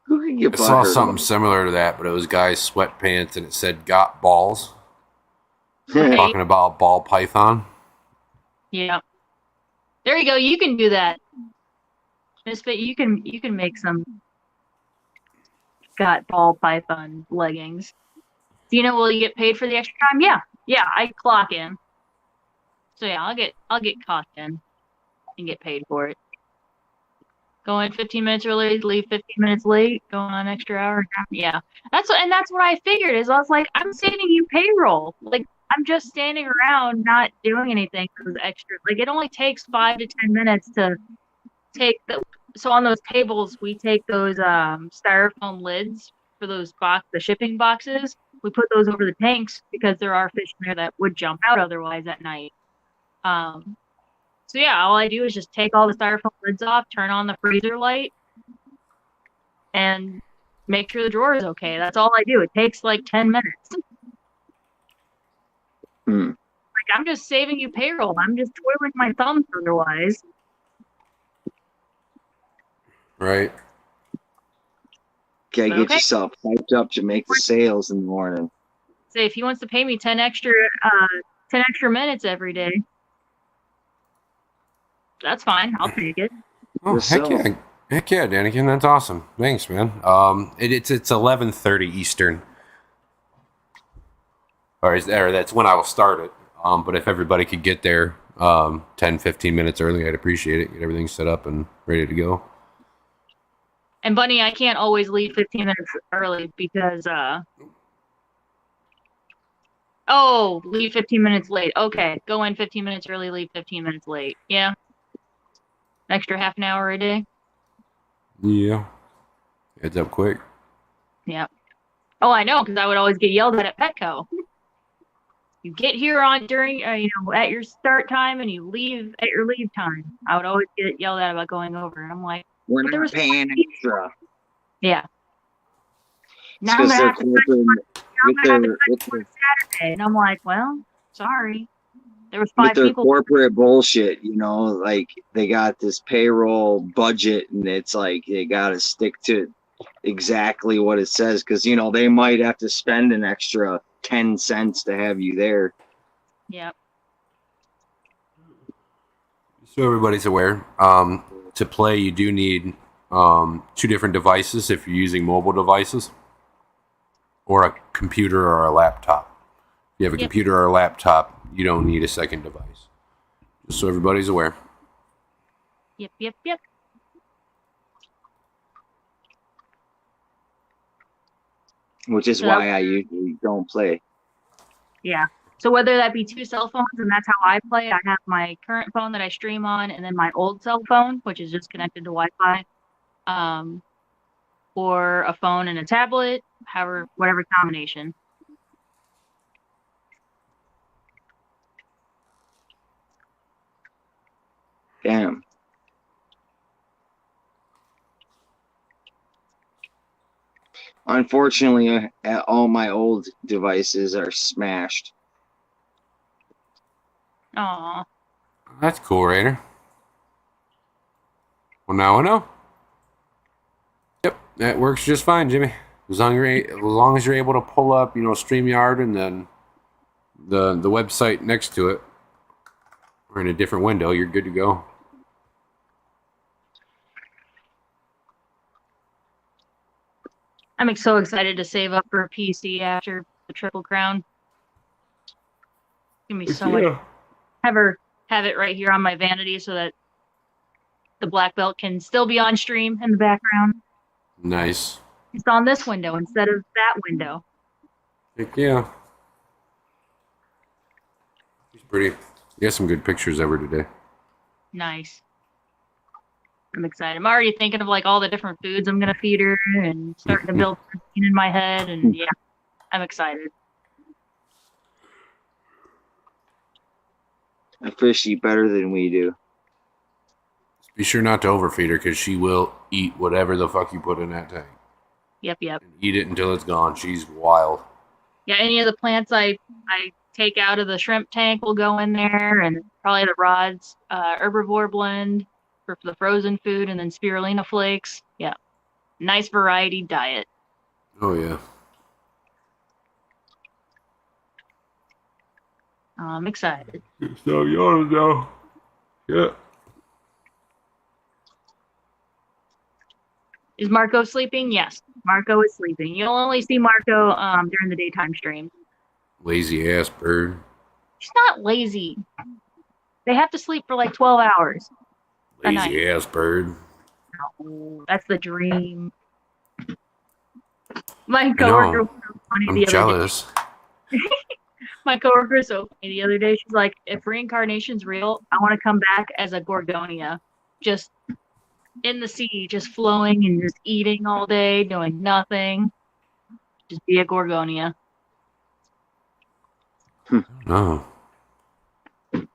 I saw something similar to that, but it was guys' sweatpants and it said got balls.
Okay.
Talking about ball python.
Yeah. There you go. You can do that. Misfit, you can make some got ball python leggings. Will you get paid for the extra time? Yeah, I clock in. So yeah, I'll get clocked in and get paid for it. Go in 15 minutes early, leave 15 minutes late, go on an extra hour. Yeah. That's what I figured is I was like, I'm saving you payroll. Like I'm just standing around not doing anything for those extra. Like it only takes 5 to 10 minutes to take so on those tables we take those styrofoam lids for those the shipping boxes. We put those over the tanks because there are fish in there that would jump out otherwise at night. So yeah, all I do is just take all the styrofoam lids off, turn on the freezer light, and make sure the drawer is okay. That's all I do. It takes like 10 minutes. Like I'm just saving you payroll. I'm just twiddling my thumbs otherwise.
Right. Okay, get yourself hyped up to make the sales in the morning.
Say if he wants to pay me 10 extra minutes every day, that's fine. I'll take it.
Oh, heck yeah, Danikin. That's awesome. Thanks, man. It's 11:30 Eastern. Or that's when I will start it. But if everybody could get there 10-15 minutes early, I'd appreciate it. Get everything set up and ready to go.
And Bunny, I can't always leave 15 minutes early because leave 15 minutes late. Okay, go in 15 minutes early, leave 15 minutes late. Yeah. Extra half an hour a day.
Yeah. Heads up quick.
Yeah. Oh, I know, because I would always get yelled at Petco. you get here on during at your start time and you leave at your leave time. I would always get yelled at about going over, and I'm like,
We're
but there
not
was
paying extra.
yeah.
It's
Now I'm
because
gonna
they're
have to
corporate
Saturday, and I'm like, well, sorry. There was
with
5
their
people.
corporate bullshit, like they got this payroll budget and it's like they got to stick to exactly what it says because they might have to spend an extra 10 cents to have you there.
Yeah.
So everybody's aware. To play, you do need 2 different devices if you're using mobile devices, or a computer or a laptop. If you have a
Yep.
computer or a laptop, you don't need a second device. Just so everybody's aware.
Yep.
Which is
So
why I usually don't play.
yeah. So whether that be 2 cell phones, and that's how I play, I have my current phone that I stream on, and then my old cell phone, which is just connected to Wi-Fi, or a phone and a tablet, whatever combination.
Damn. Unfortunately, all my old devices are smashed.
Aw.
That's cool, Raider. Well, now I know. Yep, that works just fine, Jimmy. As long as you're able to pull up, StreamYard and then the website next to it, or in a different window, you're good to go.
I'm so excited to save up for a PC after the Triple Crown. It's gonna be so much. Have it right here on my vanity so that the black belt can still be on stream in the background.
Nice.
It's on this window instead of that window.
Heck yeah. He's pretty. You got some good pictures of her today.
Nice. I'm excited. I'm already thinking of all the different foods I'm gonna feed her and starting to build a routine in my head, and yeah, I'm excited.
I fish eat better than we do.
Be sure not to overfeed her because she will eat whatever the fuck you put in that tank.
Yep.
And eat it until it's gone. She's wild.
Yeah, any of the plants I take out of the shrimp tank will go in there, and probably the rods, herbivore blend for the frozen food, and then spirulina flakes. Yeah, nice variety diet.
Oh yeah.
I'm excited.
So yours though. Yeah.
Is Marco sleeping? Yes, Marco is sleeping. You'll only see Marco during the daytime stream.
Lazy ass bird.
She's not lazy. They have to sleep for 12 hours. a night.
Lazy ass bird.
Oh, that's the dream. My coworker was so funny
I'm
the other
jealous.
day. My coworker was so funny the other day. She's like, if reincarnation's real, I want to come back as a Gorgonia. Just in the sea, just flowing and just eating all day, doing nothing. Just be a Gorgonia.
No. I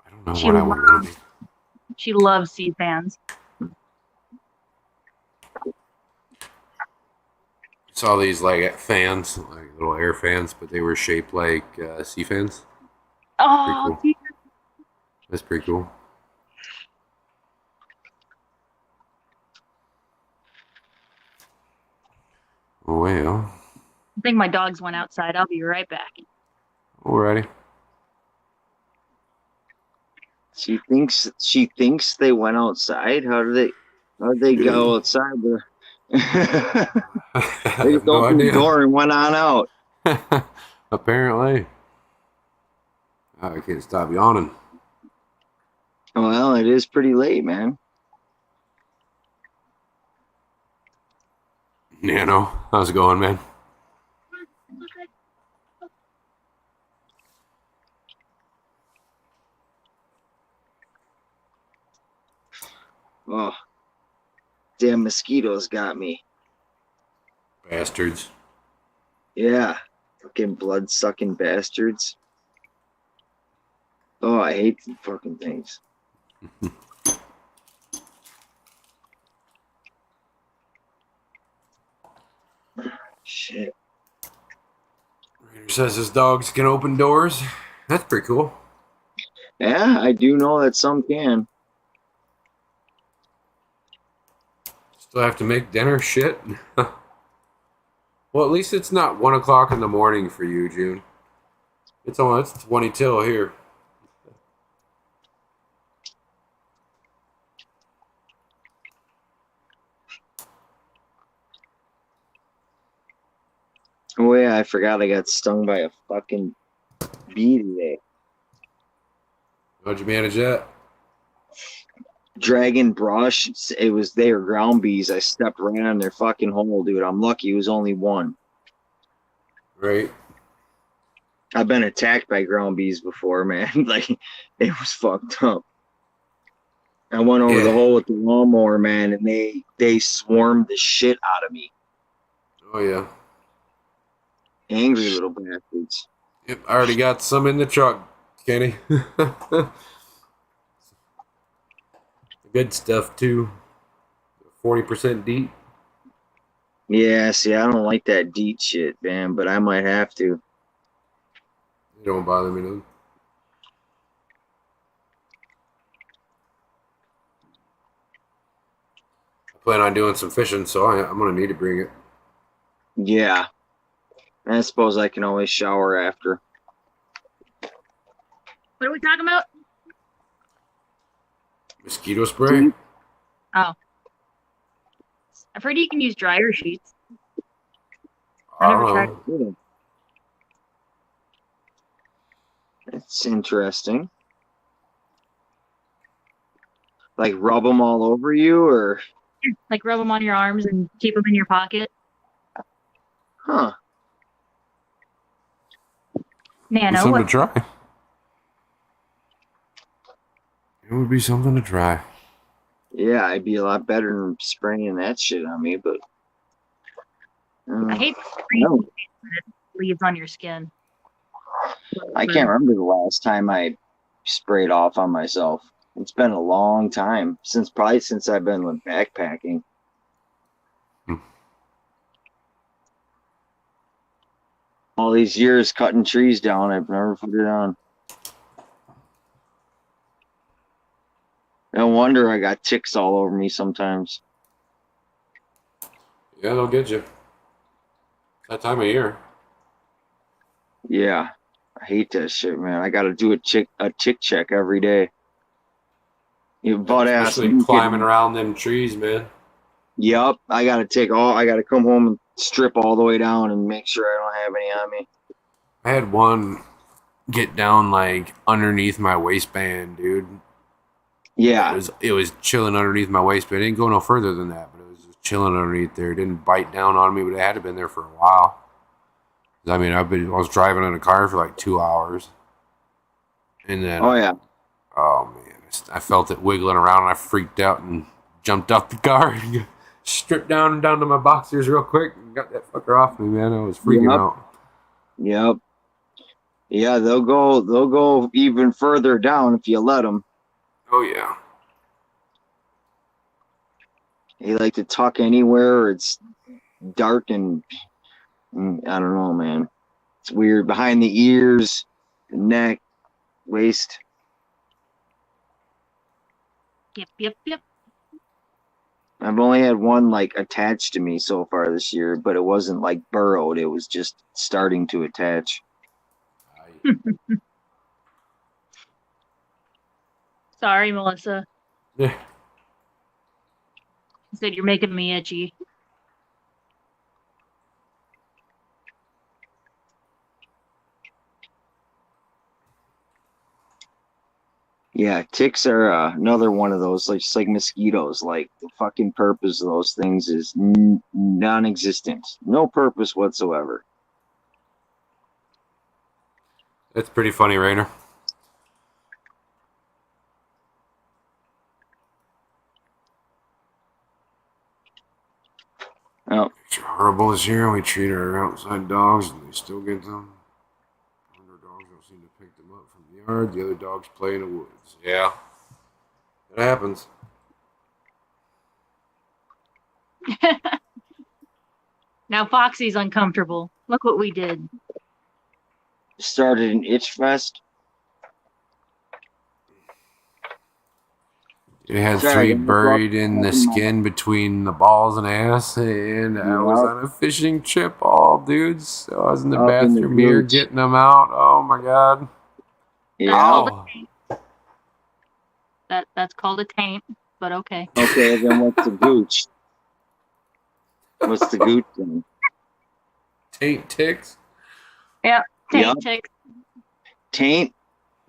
don't know
She
what I would want to be.
She loves sea fans.
Saw these fans, like little air fans, but they were shaped like sea fans.
Oh,
Pretty cool. That's pretty cool. Well,
I think my dogs went outside. I'll be right back.
alrighty.
She thinks they went outside. How did they go outside? They just
No
opened the
idea.
door and went on out.
Apparently. I can't stop yawning.
Well, it is pretty late, man.
Nano, how's it going, man?
Oh, damn mosquitoes got me.
Bastards.
Yeah, Fucking blood-sucking bastards. Oh, I hate these fucking things. Shit.
Raider says his dogs can open doors. That's pretty cool.
Yeah, I do know that some can.
Still have to make dinner. Shit. Well, at least it's not 1 o'clock in the morning for you, June. It's 20 till here.
Oh yeah, I forgot I got stung by a fucking bee today.
How'd you manage that?
Dragon brush. They were ground bees. I stepped right on their fucking hole, dude. I'm lucky it was only one.
Right.
I've been attacked by ground bees before, man. Like it was fucked up. I went over the hole with the lawnmower, man, and they swarmed the shit out of me.
Oh, yeah.
Angry little bastards.
Yep, I already got some in the truck, Kenny. Good stuff, too. 40% deep.
Yeah, see, I don't like that DEET shit, man, but I might have to.
It don't bother me none. I plan on doing some fishing, so I'm going to need to bring it.
Yeah. I suppose I can always shower after.
What are we talking about?
Mosquito spray?
Oh. I've heard you can use dryer sheets.
I
never
don't
tried
know.
That's interesting. Like rub them all over you, or?
Like rub them on your arms and keep them in your pocket.
Huh.
Nano,
Something to try. It would be something to try.
Yeah, I'd be a lot better than spraying that shit on me, but
I hate the
no.
that leaves on your skin.
I can't remember the last time I sprayed off on myself. It's been a long time probably since I've been backpacking. All these years cutting trees down, I've never put it on. No wonder I got ticks all over me sometimes.
Yeah, they'll get you. It's that time of year.
Yeah, I hate that shit, man. I got to do a tick check every day. You butt ass.
Especially climbing around them trees, man.
Yep, I got to come home and strip all the way down and make sure I don't have any on me.
I had one get down like underneath my waistband, dude.
Yeah.
It was chilling underneath my waistband. It didn't go no further than that, but it was just chilling underneath there. It didn't bite down on me, but it had to have been there for a while. I mean, I was driving in a car for like 2 hours. And then
Oh yeah.
Oh man, I felt it wiggling around and I freaked out and jumped off the car and stripped down to my boxers real quick and got that fucker off me, man. I was freaking out.
Yep. Yeah, they'll go even further down if you let them.
Oh yeah.
They like to tuck anywhere where it's dark and I don't know, man. It's weird. Behind the ears, the neck, waist.
Yep.
I've only had one like attached to me so far this year, but it wasn't like burrowed. It was just starting to attach.
Sorry, Melissa.
Yeah.
You said you're making me itchy.
Yeah, ticks are another one of those, like just like mosquitoes. Like the fucking purpose of those things is non-existent. No purpose whatsoever.
That's pretty funny, Rainer.
Oh,
Horrible couple this year, and we treat our outside dogs, and they still get them. One of our dogs don't seem to pick them up from the yard. The other dogs play in the woods. Yeah, it happens.
Now Foxy's uncomfortable. Look what we did.
Started an itch fest.
It had
Sorry,
three
I'm
buried in the skin between the balls and ass, and I was on a fishing trip, all dudes. So I was in the
Up in the
bathroom mirror
gooch.
getting them out. Oh my god!
Yeah.
Oh.
That's called a taint, but okay.
Okay, then what's the gooch? What's the gooch then?
Taint ticks.
Yep, taint
Yep.
ticks.
Taint,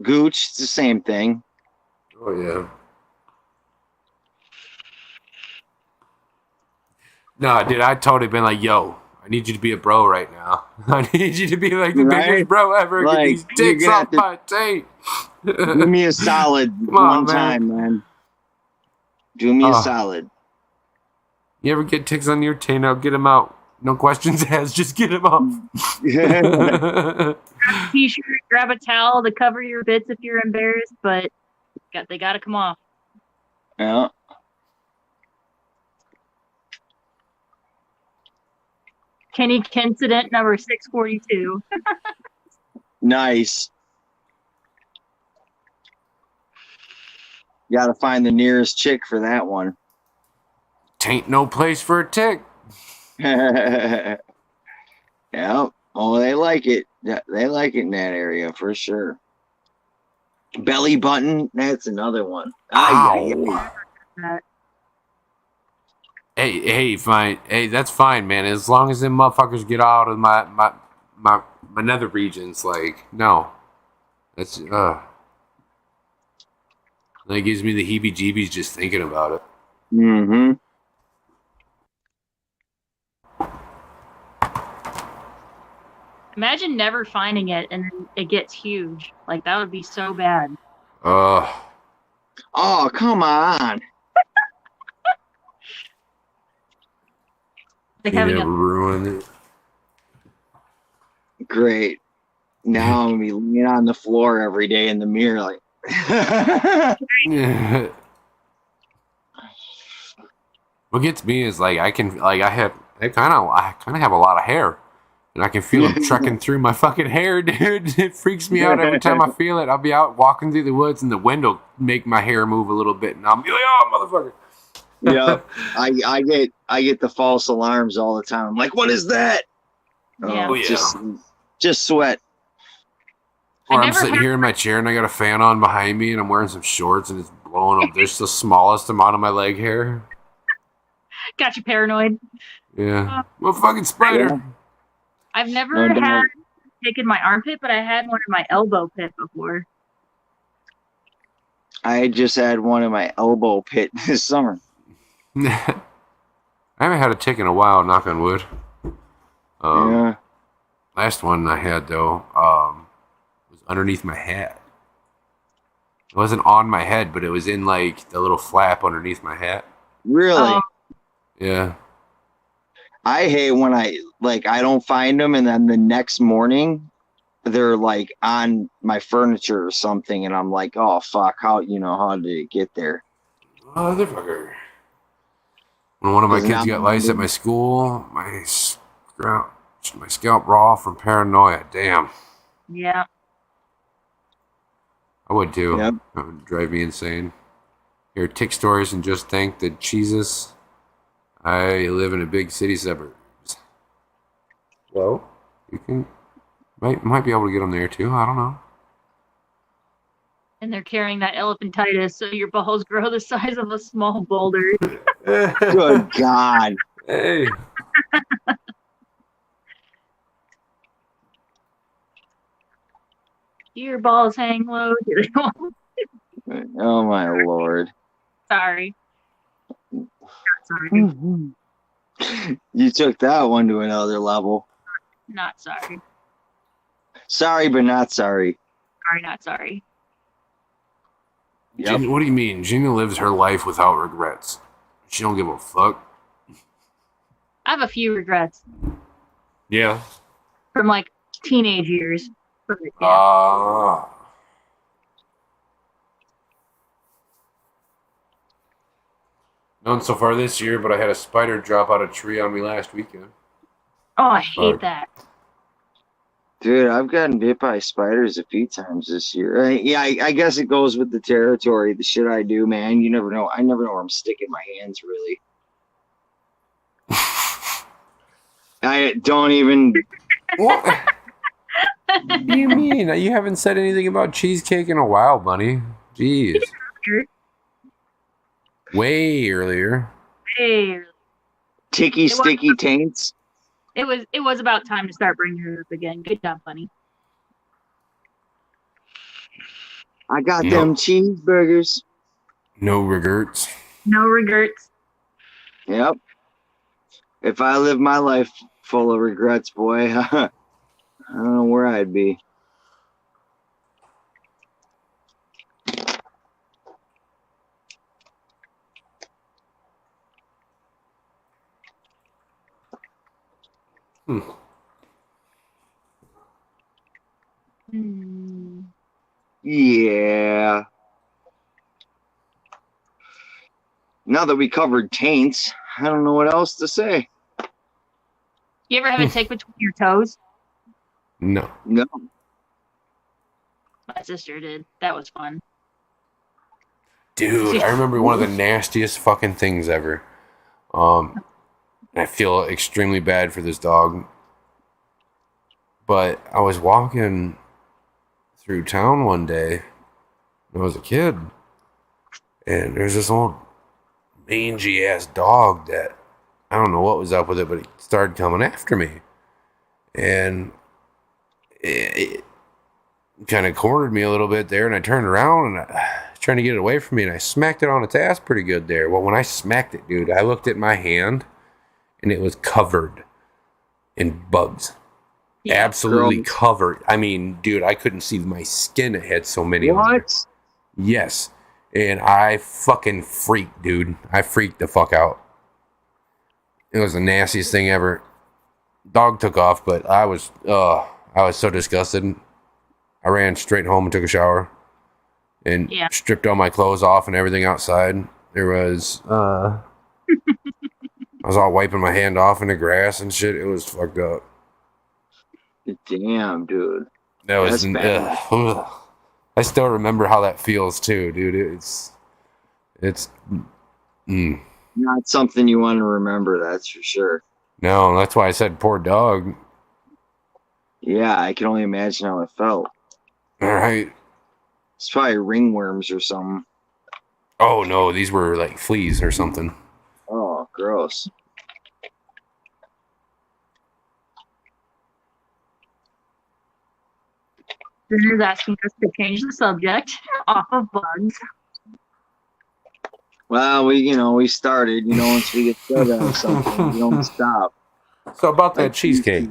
gooch, it's the same thing.
Oh yeah. No, dude, I totally been like, yo, I need you to be a bro right now. I need you to be like the
Right?
biggest bro ever.
Like,
Get these
you're
ticks
gonna
off
have to-
my taint.
Do me a solid
Come on,
one
man.
time, man. Do me a
Oh.
solid.
You ever get ticks on your taint? I'll get them out. No questions asked. Just get them off.
Grab a t-shirt, grab a towel to cover your bits if you're embarrassed, but they gotta come off.
Yeah.
Kenny incident number 642.
Nice. Got to find the nearest chick for that one.
Taint no place for a tick.
Yeah. Oh, they like it. They like it in that area for sure. Belly button. That's another one.
Ow. Hey, fine. Hey, that's fine, man. As long as them motherfuckers get out of my nether regions, like, no. That's, that gives me the heebie-jeebies just thinking about it.
Mm-hmm.
Imagine never finding it and then it gets huge. Like, that would be so bad.
Oh, come on.
Like
You
having
never
a
ruin it.
Great. Now I'm going to be laying on the floor every day in the mirror like...
What gets me is like I kind of have a lot of hair, and I can feel them trekking through my fucking hair, dude. It freaks me out every time I feel it. I'll be out walking through the woods, and the wind will make my hair move a little bit, and I'll be like, "Oh, motherfucker!"
Yep. I get the false alarms all the time. I'm like, what is that?
Yeah.
Oh, yeah.
Just sweat.
Or I'm
never
sitting
had-
here in my chair, and I got a fan on behind me, and I'm wearing some shorts, and it's blowing up. There's the smallest amount of my leg hair.
got you paranoid.
Yeah, well, fucking spider.
Yeah.
I've never
No doubt.
had tick in my armpit, but I had one in my elbow pit before.
I just had one in my elbow pit this summer.
I haven't had a tick in a while, knock on wood.
Yeah.
Last one I had, though, was underneath my hat. It wasn't on my head, but it was in, like, the little flap underneath my hat.
Really?
Oh.
Yeah.
I hate when I don't find them, and then the next morning they're like on my furniture or something, and I'm like, oh fuck, how did it get there?
Motherfucker. When one of my
Isn't
kids
that
got lice at my school, my scalp raw from paranoia. Damn.
Yeah.
I would too.
Yep.
That would drive me insane. Hear tick stories and just think that Jesus, I live in a big city suburbs. Well, you might be able to get them there too. I don't know.
And they're carrying that elephantitis, so your balls grow the size of a small boulder.
Good God.
Hey.
Do your balls hang low? Do they won't?
Oh my Lord.
Sorry. Not sorry.
You took that one to another level.
Not sorry.
Sorry, but not sorry.
Sorry, not sorry.
Yep.
What do you mean? Gina lives her life without regrets. She don't give a fuck.
I have a few regrets
Yeah.
from like teenage years. But, yeah.
None so far this year, but I had a spider drop out a tree on me last weekend.
Oh, I hate that.
Dude, I've gotten bit by spiders a few times this year. I guess it goes with the territory, the shit I do, man. You never know. I never know where I'm sticking my hands, really. I don't even.
What? What do you mean? You haven't said anything about cheesecake in a while, bunny. Jeez. Way earlier.
Hey,
Ticky, sticky taints.
it was about time to start bringing her up again. Good job, Bunny.
I got them cheeseburgers.
No regrets.
No regrets.
Yep. If I lived my life full of regrets, boy, I don't know where I'd be. Yeah. Now that we covered taints, I don't know what else to say.
You ever have a tick between your toes?
No.
No.
My sister did. That was fun.
Dude, I remember one of the nastiest fucking things ever. I feel extremely bad for this dog. But I was walking through town one day when I was a kid, and there's this old mangy ass dog that I don't know what was up with it, but he started coming after me, and it kind of cornered me a little bit there, and I turned around and I trying to get it away from me, and I smacked it on its ass pretty good there. Well, when I smacked it, dude, I looked at my hand, and it was covered in bugs. Yeah, absolutely covered. I mean, dude, I couldn't see my skin. It had so many.
What?
Yes. And I fucking freaked, dude. I freaked the fuck out. It was the nastiest thing ever. Dog took off, but I was so disgusted. I ran straight home and took a shower and stripped all my clothes off and everything outside. There was I was all wiping my hand off in the grass and shit. It was fucked up.
Damn, dude.
That was bad. I still remember how that feels too, dude. It's
not something you want to remember, that's for sure.
No, that's why I said poor dog.
Yeah, I can only imagine how it felt.
All right.
It's probably ringworms or something.
Oh no, these were like fleas or something.
Oh, gross.
Is asking us to change the subject off of bugs.
Well, we started. Once we get started on something, we don't stop.
So about that cheesecake.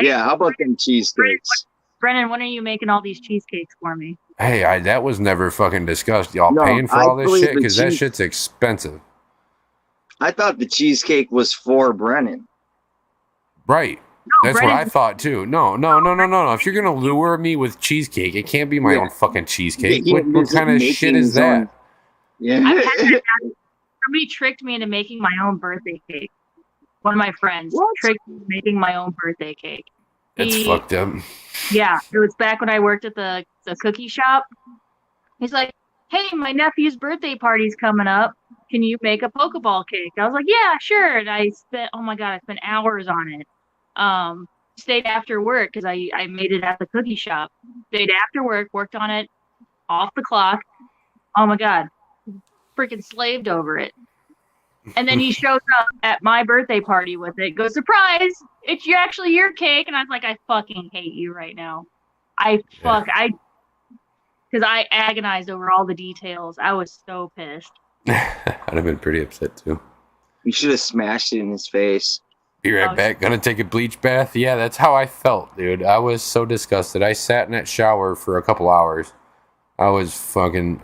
Yeah, how about them cheesecakes?
Brennan, when are you making all these cheesecakes for me?
Hey, that was never fucking discussed. Y'all paying for all this shit? Because that shit's expensive.
I thought the cheesecake was for Brennan.
Right. No, that's what I thought too. No. If you're gonna lure me with cheesecake, it can't be my own fucking cheesecake. What kind of shit is that?
Somebody tricked me into making my own birthday cake. One of my friends tricked me into making my own birthday cake.
It's fucked up.
Yeah, it was back when I worked at the cookie shop. He's like, "Hey, my nephew's birthday party's coming up. Can you make a Pokeball cake?" I was like, "Yeah, sure." And I spent hours on it. Stayed after work because I made it at the cookie shop. Stayed after work, worked on it off the clock. Oh my God, freaking slaved over it. And then he shows up at my birthday party with it. Goes, "Surprise! It's actually your cake." And I was like, "I fucking hate you right now." Because I agonized over all the details. I was so pissed.
I'd have been pretty upset too.
You should have smashed it in his face.
Be right back. Gonna take a bleach bath? Yeah, that's how I felt, dude. I was so disgusted. I sat in that shower for a couple hours. I was fucking,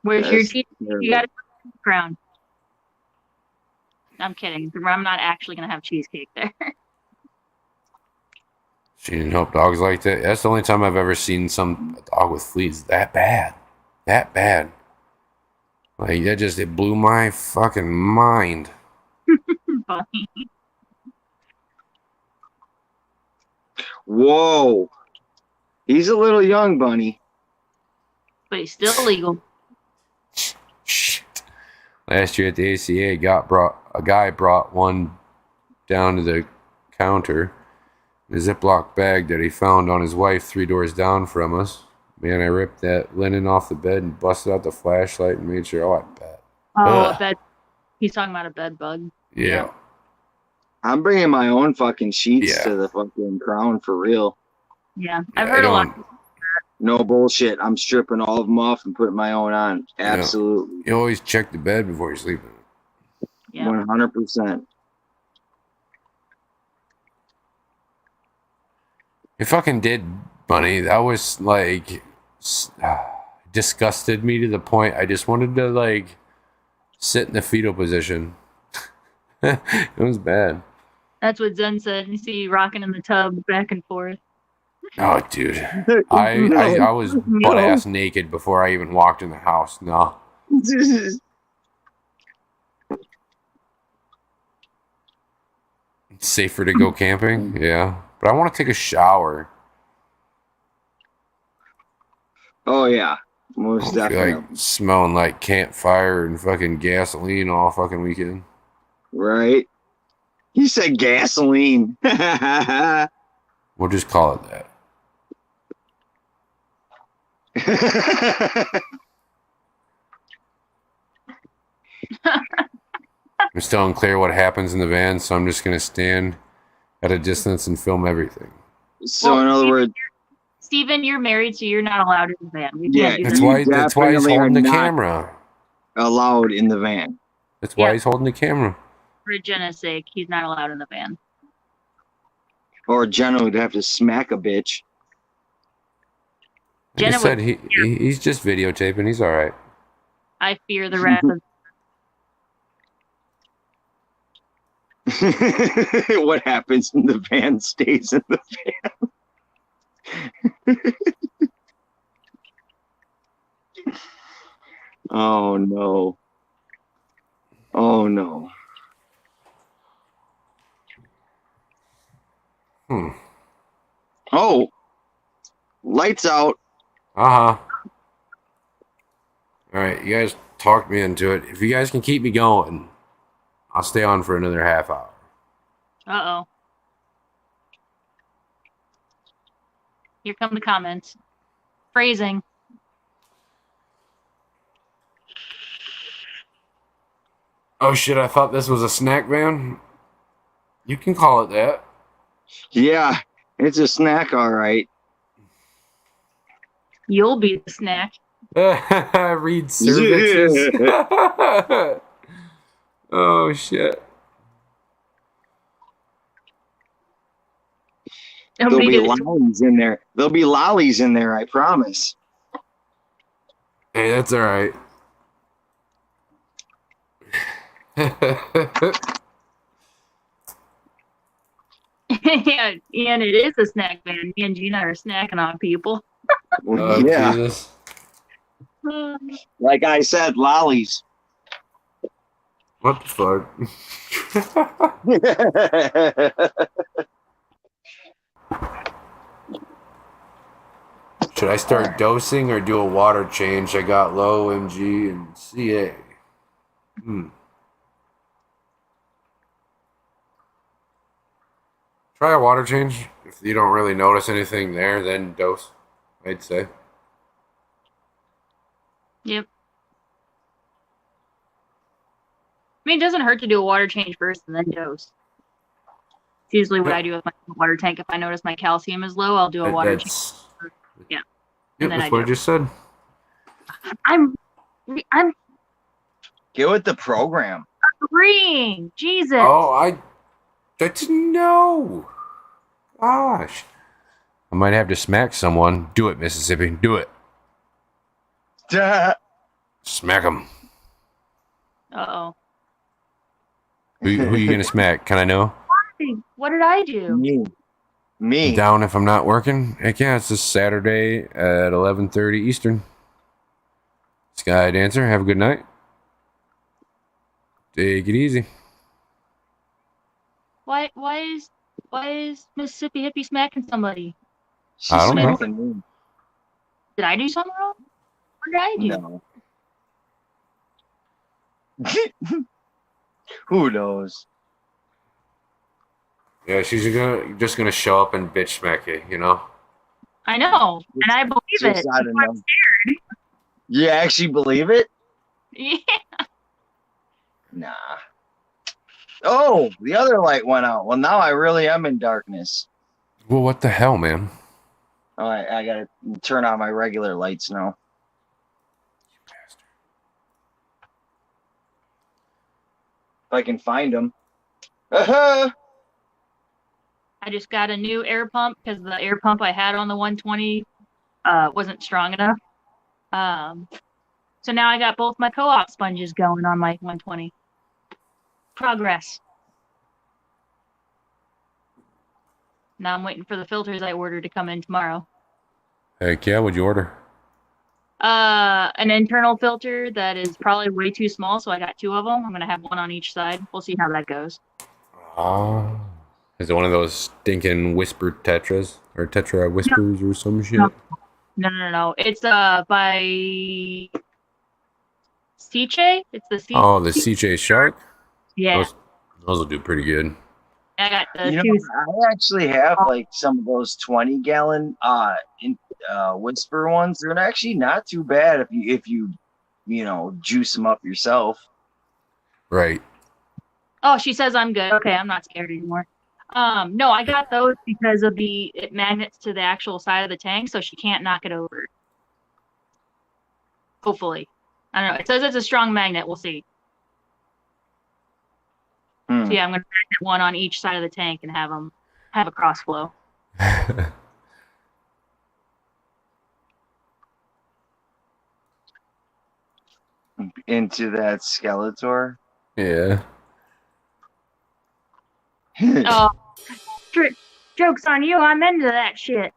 Where's your
That's
teeth?
terrible.
You got a crown. I'm kidding. I'm not actually gonna have cheesecake there.
She didn't hope dogs like that. That's the only time I've ever seen a dog with fleas that bad. That bad. Like, it blew my fucking mind.
Funny.
Whoa. He's a little young, Bunny.
But he's still illegal.
Shit. Last year at the ACA, a guy brought one down to the counter in a Ziploc bag that he found on his wife 3 doors down from us. Man, I ripped that linen off the bed and busted out the flashlight and made sure, I bet.
Oh, a bed. He's talking about a bed bug.
Yeah.
I'm bringing my own fucking sheets to the fucking crown for real.
Yeah, I've heard a lot.
No bullshit. I'm stripping all of them off and putting my own on. Absolutely.
You always check the bed before you sleep.
Yeah.
100%.
It fucking did, Bunny. That was like disgusted me to the point I just wanted to like sit in the fetal position. It was bad.
That's what Zen said. You see you rocking in the tub back and forth.
Oh, dude. I was butt ass naked before I even walked in the house. No. It's safer to go camping? Yeah. But I want to take a shower.
Oh, yeah. Most
I feel
definitely.
like smelling like campfire and fucking gasoline all fucking weekend.
Right? He said gasoline.
We'll just call it that. I'm still unclear what happens in the van, so I'm just going to stand at a distance and film everything.
So, in other words,
Steven, you're married, so you're not allowed in the van. We
Yeah,
can't do
That's
that.
why he's
definitely
holding
are
the
not-
camera.
allowed in the van.
That's why
Yeah.
he's holding the camera.
For Jenna's sake, he's not allowed in the van.
Or Jenna would have to smack a bitch.
Like I
Jenna
said,
would-
he's just videotaping. He's all right.
I fear the wrath of.
What happens in the van stays in the van. Oh no. Oh no. Oh, lights out.
Uh-huh. All right, you guys talked me into it. If you guys can keep me going, I'll stay on for another half hour.
Uh-oh. Here come the comments. Phrasing.
Oh shit, I thought this was a snack van. You can call it that.
Yeah, it's a snack, all right.
You'll be the snack.
Read cervixes. Oh shit.
There'll be
Nobody did-
lollies in there. There'll be lollies in there, I promise.
Hey, that's all right.
Yeah, and it is a snack van. Me and Gina are snacking on people.
Oh,
Yeah,
Jesus.
like I said, lollies.
What the fuck? Should I start dosing or do a water change? I got low MG and CA. Try a water change. If you don't really notice anything there, then dose, I'd say.
Yep. I mean, it doesn't hurt to do a water change first and then dose. It's usually what I do with my water tank. If I notice my calcium is low, I'll do a water change. Yeah.
Yep,
then
that's
I
what I
do.
just said.
I'm
Get with the program.
agreeing. Jesus.
Oh, I didn't know. Gosh. I might have to smack someone. Do it, Mississippi. Do it.
Duh.
Smack him.
Uh-oh.
Who you gonna smack? Can I know?
What did I do?
Me.
Down if I'm not working. Heck yeah, it's this Saturday at 11:30 Eastern. Sky Dancer, have a good night. Take it easy.
Why is Mississippi Hippie smacking somebody?
She's
I don't know.
smacking me.
Did I do something wrong? What did I do?
No. Who knows?
Yeah, she's just gonna show up and bitch smack you, you know?
I know, and I believe
Just
it.
out of no- You actually believe it?
Yeah.
Nah. Oh, the other light went out. Well, now I really am in darkness.
Well, what the hell, man?
Oh, I gotta turn on my regular lights now. If I can find them. Uh-huh.
I just got a new air pump because the air pump I had on the 120 wasn't strong enough. So now I got both my co-op sponges going on my 120. Progress. Now I'm waiting for the filters I ordered to come in tomorrow.
Heck yeah, what'd you order?
An internal filter that is probably way too small, so I got 2 of them. I'm gonna have one on each side. We'll see how that goes.
Is it one of those stinking whisper tetras? Or tetra whispers or some shit?
No. It's by Ciche. It's the Ciche.
Oh, the CJ Shark?
Yeah.
Those will do pretty good.
I got the
You know,
2.
I actually have like some of those 20-gallon whisper ones. They're actually not too bad if you juice them up yourself.
Right.
Oh, she says I'm good. Okay, I'm not scared anymore. No, I got those because of it magnets to the actual side of the tank, so she can't knock it over. Hopefully. I don't know. It says it's a strong magnet. We'll see. So yeah, I'm gonna magnet one on each side of the tank and have a cross flow.
Into that Skeletor.
Yeah.
Oh, joke's on you. I'm into that shit.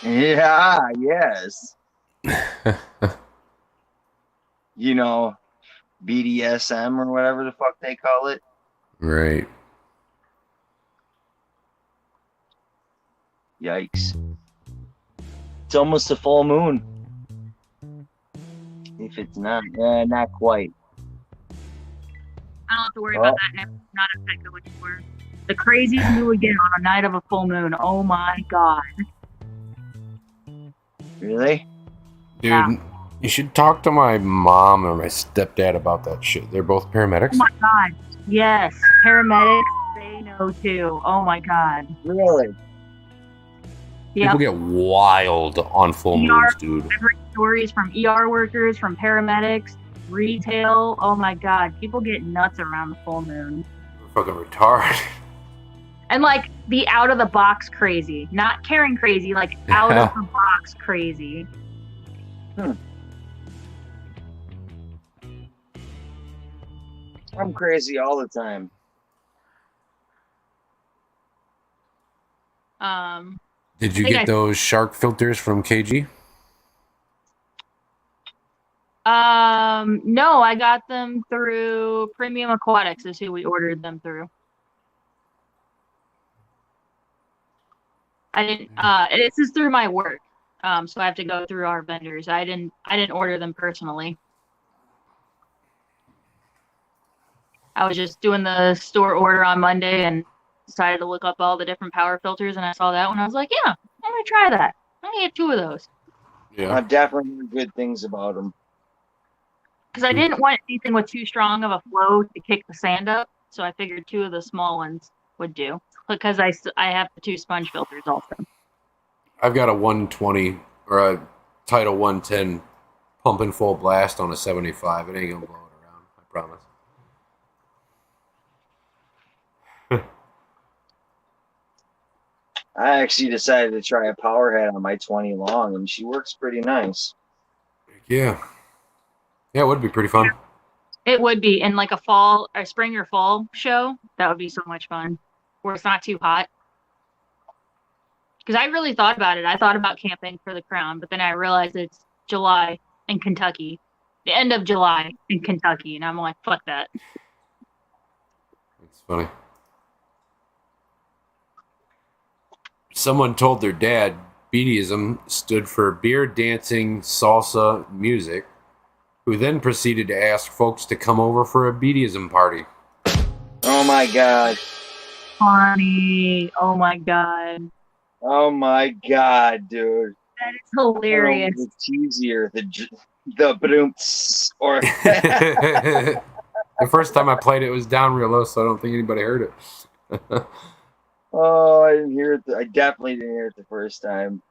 Yeah, yes. BDSM or whatever the fuck they call it.
Right.
Yikes. It's almost a full moon. If it's not quite.
I don't have to worry about that. I'm not a Petco anymore. The crazies knew again on a night of a full moon. Oh my god.
Really?
Dude,
Yeah.
you should talk to my mom or my stepdad about that shit. They're both paramedics.
Oh my god. Yes. Paramedics, they know too. Oh my god.
Really?
Yeah.
People get wild on full moons, dude.
I've heard stories from ER workers, from paramedics, retail. Oh my god. People get nuts around the full moon.
They're fucking retarded.
And like the out of the box crazy. Not caring crazy, like out of the box crazy.
I'm crazy all the time.
Did you get those shark filters from KG?
No, I got them through Premium Aquatics is who we ordered them through. I didn't this is through my work. So I have to go through our vendors. I didn't order them personally. I was just doing the store order on Monday and decided to look up all the different power filters, and I saw that one. I was like, yeah, I'm gonna try that. I'm gonna get 2 of those.
Yeah.
I've definitely heard good things about them.
Because I didn't want anything with too strong of a flow to kick the sand up, so I figured 2 of the small ones would do. Because I have the 2 sponge filters also.
I've got a 120 or a Title 110 pumping full blast on a 75. It ain't gonna blow it around, I promise.
I actually decided to try a power head on my 20 long, and she works pretty nice.
Yeah. Yeah, it would be pretty fun.
It would be in like a fall or spring or fall show. That would be so much fun, where it's not too hot. Because I really thought about it. I thought about camping for the Crown, but then I realized it's July in Kentucky, the end of July in Kentucky, and I'm like, fuck that.
It's funny. Someone told their dad Beatyism stood for beer, dancing, salsa, music, who then proceeded to ask folks to come over for a Beatyism party.
Oh my god.
Funny. Oh my god.
Oh my god, dude.
That is hilarious.
The cheesier, the boomts, or
The first time I played it was down real low, so I don't think anybody heard it.
oh, I didn't hear it. I definitely didn't hear it the first time.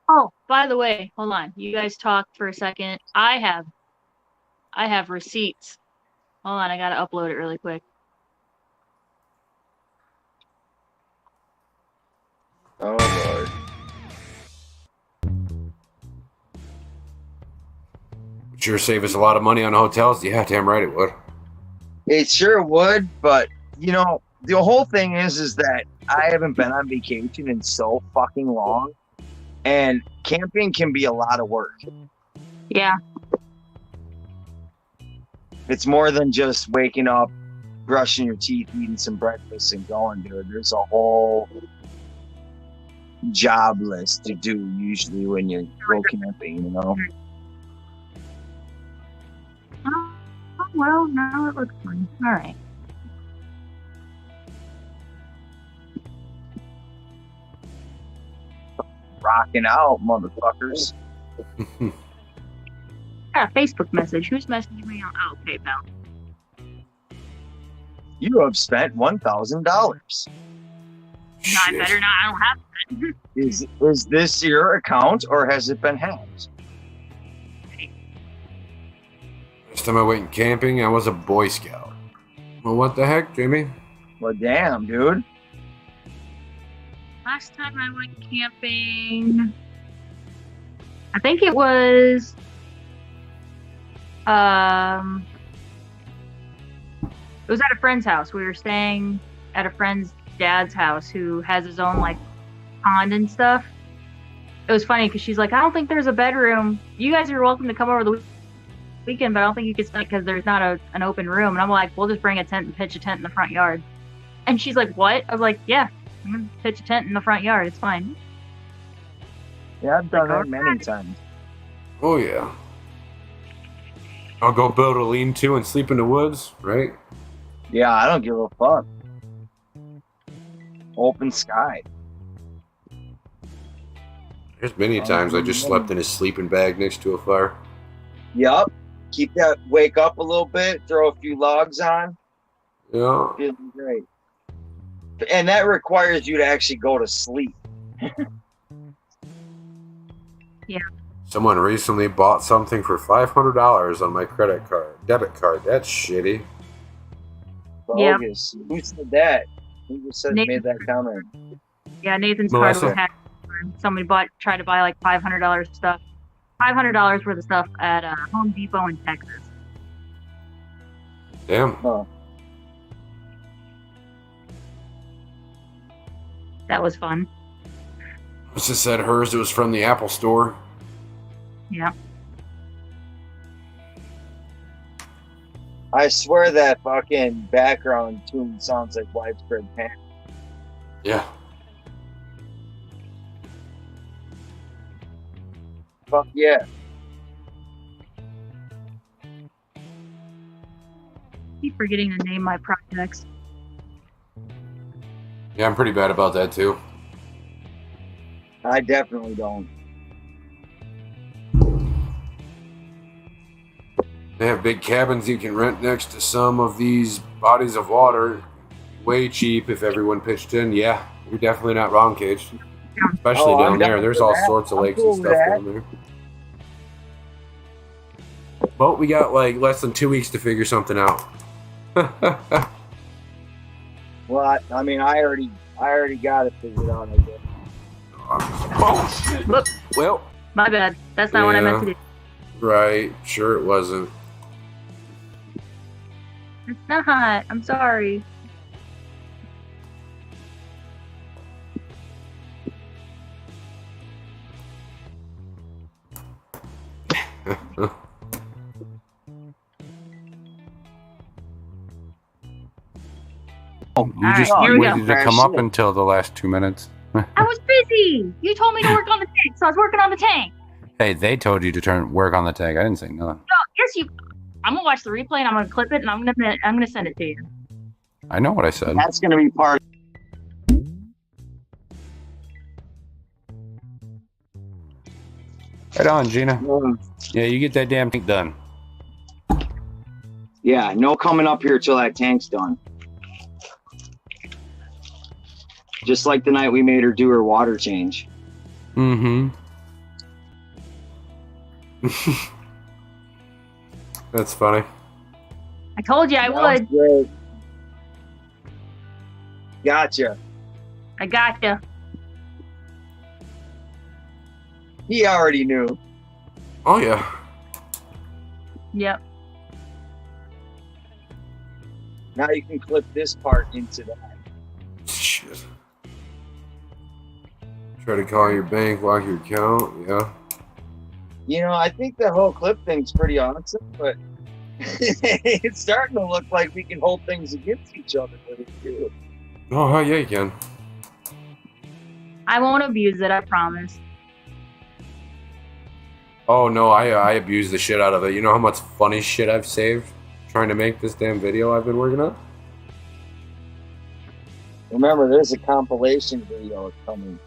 Oh, by the way, hold on. You guys talk for a second. I have receipts. Hold on, I gotta upload it really quick.
Oh Lord.
Sure save us a lot of money on hotels. Yeah, damn right it would.
It sure would, but you know, the whole thing is that I haven't been on vacation in so fucking long, and camping can be a lot of work.
Yeah.
It's more than just waking up, brushing your teeth, eating some breakfast, and going, dude. There's a whole job list to do usually when you go camping, you know.
Oh, well, now it looks fun. All right.
Rocking out, motherfuckers.
Got a Facebook message. Who's messaging me on? Oh, PayPal.
You have spent $1,000.
No, I better not. I don't have that.
Is this your account or has it been hacked?
Last time I went camping, I was a Boy Scout. Well, what the heck, Jimmy?
Well, damn, dude.
Last time I went camping, I think it was it was at a friend's house. We were staying at a friend's dad's house who has his own like pond and stuff. It was funny because she's like, I don't think there's a bedroom. You guys are welcome to come over the weekend, but I don't think you can stay because there's not an open room. And I'm like, we'll just bring a tent and pitch a tent in the front yard. And she's like, what? I was like, yeah, I'm gonna pitch a tent in the front yard. It's fine.
Yeah, I've done that many times.
Oh, yeah. I'll go build a lean-to and sleep in the woods, right?
Yeah, I don't give a fuck. Open sky.
There's many times I just slept in a sleeping bag next to a fire.
Yup. Keep that, wake up a little bit, throw a few logs on.
Yeah.
Feeling great. And that requires you to actually go to sleep.
Yeah.
Someone recently bought something for $500 on my debit card. That's shitty.
Yeah.
Bogus. Who said that? Who just said
Nathan.
made that comment?
Yeah, Nathan's
Melissa.
card was hacked. Somebody tried to buy like $500 stuff. $500 worth of stuff at Home Depot in Texas.
Damn.
Oh.
That was fun.
It's just said hers. It was from the Apple Store.
Yeah.
I swear that fucking background tune sounds like widespread panic.
Yeah.
Fuck yeah.
Keep forgetting to name my projects.
Yeah, I'm pretty bad about that too.
I definitely don't.
They have big cabins you can rent next to some of these bodies of water. Way cheap if everyone pitched in. Yeah, you're definitely not wrong, Cage. Especially down there. There's all sorts of lakes and stuff down there. But we got like less than 2 weeks to figure something out.
Well, I mean, I already got it figured out, I guess.
Oh, shit.
Look,
Well,
my bad. That's not what I meant to do.
right. Sure it wasn't.
It's not. I'm sorry.
Oh, you
All
just
right, here we go.
waited to come up until the last 2 minutes.
I was busy. You told me to work on the tank, so I was working on the tank.
Hey, they told you to work on the tank. I didn't say nothing.
No, yes, you. I'm gonna watch the replay and I'm gonna clip it and I'm gonna send it to you.
I know what I said.
That's gonna be part.
Right on, Gina. Yeah, you get that damn thing done.
Yeah, no coming up here till that tank's done. Just like the night we made her do her water change.
Mm-hmm. That's funny.
I told you I would.
Great. Gotcha.
I gotcha.
He already knew.
Oh, yeah.
Yep.
Now you can clip this part into that.
Shit. Try to call your bank, lock your account. Yeah.
You know, I think the whole clip thing's pretty awesome, but it's starting to look like we can hold things against each other with it too.
Oh, yeah, you can.
I won't abuse it. I promise.
Oh, no, I abuse the shit out of it. You know how much funny shit I've saved trying to make this damn video I've been working on?
Remember, there's a compilation video coming.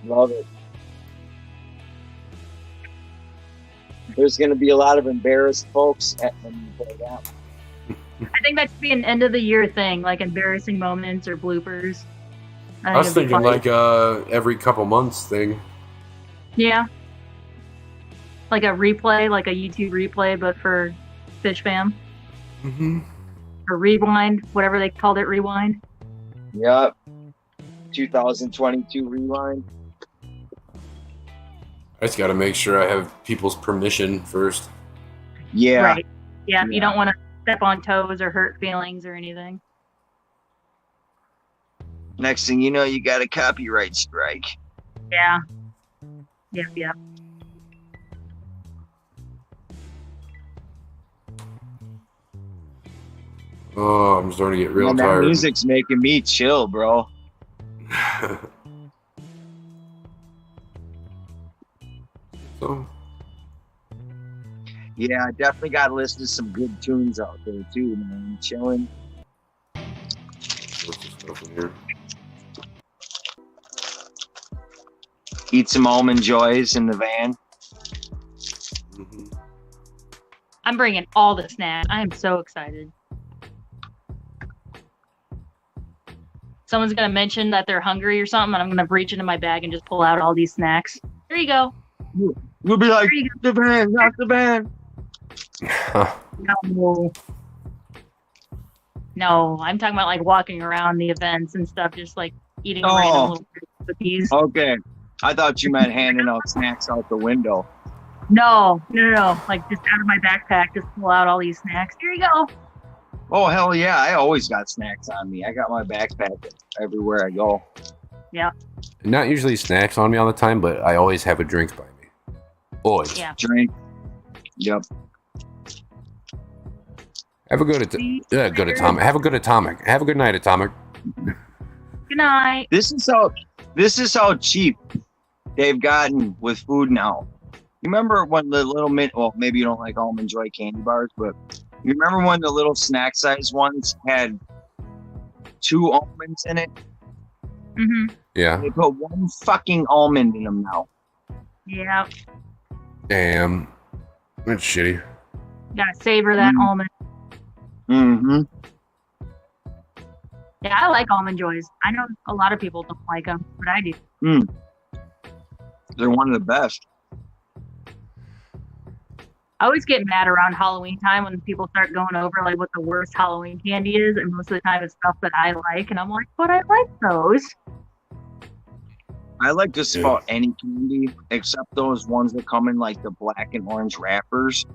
Love it. There's going to be a lot of embarrassed folks when you play that.
I think that should be an end of the year thing, like embarrassing moments or bloopers.
I was
it'd be
thinking
funny.
like every couple months thing.
Yeah. Like a replay, like a YouTube replay, but for Fish Fam.
Mm-hmm.
Or Rewind, whatever they called it, Rewind.
Yep. 2022 Rewind.
I just got to make sure I have people's permission first.
Yeah.
Right. Yeah,
Yeah.
you don't want to step on toes or hurt feelings or anything.
Next thing you know, you got a copyright strike.
Yeah. Yeah.
Oh, I'm starting to get real
Man, that
tired.
music's making me chill, bro.
So,
Yeah, I definitely got to listen to some good tunes out there too, man. Chilling.
what's this stuff in here?
Eat some almond joys in the van.
Mm-hmm.
I'm bringing all the snacks. I am so excited. Someone's going to mention that they're hungry or something, and I'm going to reach into my bag and just pull out all these snacks. Here you go.
You'll be like,
There you
the van, not the van.
No, I'm talking about like walking around the events and stuff, just like eating
Oh.
random little cookies.
Okay. I thought you meant handing out snacks out the window.
No. Like just out of my backpack, just pull out all these snacks. Here you go.
Oh, hell yeah. I always got snacks on me. I got my backpack everywhere I go.
Not usually snacks on me all the time, but I always have a drink by me. Always.
Yeah.
Drink. Yep.
Have a good atomic. Have a good atomic. Have a good night, atomic.
Good night.
This is how cheap they've gotten with food now. You remember when the little well, maybe you don't like Almond Joy candy bars, but you remember when the little snack size ones had 2 almonds in it?
Mm-hmm.
Yeah.
They put 1 fucking almond in them now.
Yeah.
Damn. That's shitty.
Gotta savor that almond.
Mm-hmm.
Yeah, I like almond joys. I know a lot of people don't like them, but I do.
They're one of the best.
I always get mad around Halloween time when people start going over like what the worst Halloween candy is, and most of the time it's stuff that I like, and I'm like, but I like those.
I like just about any candy except those ones that come in like the black and orange wrappers.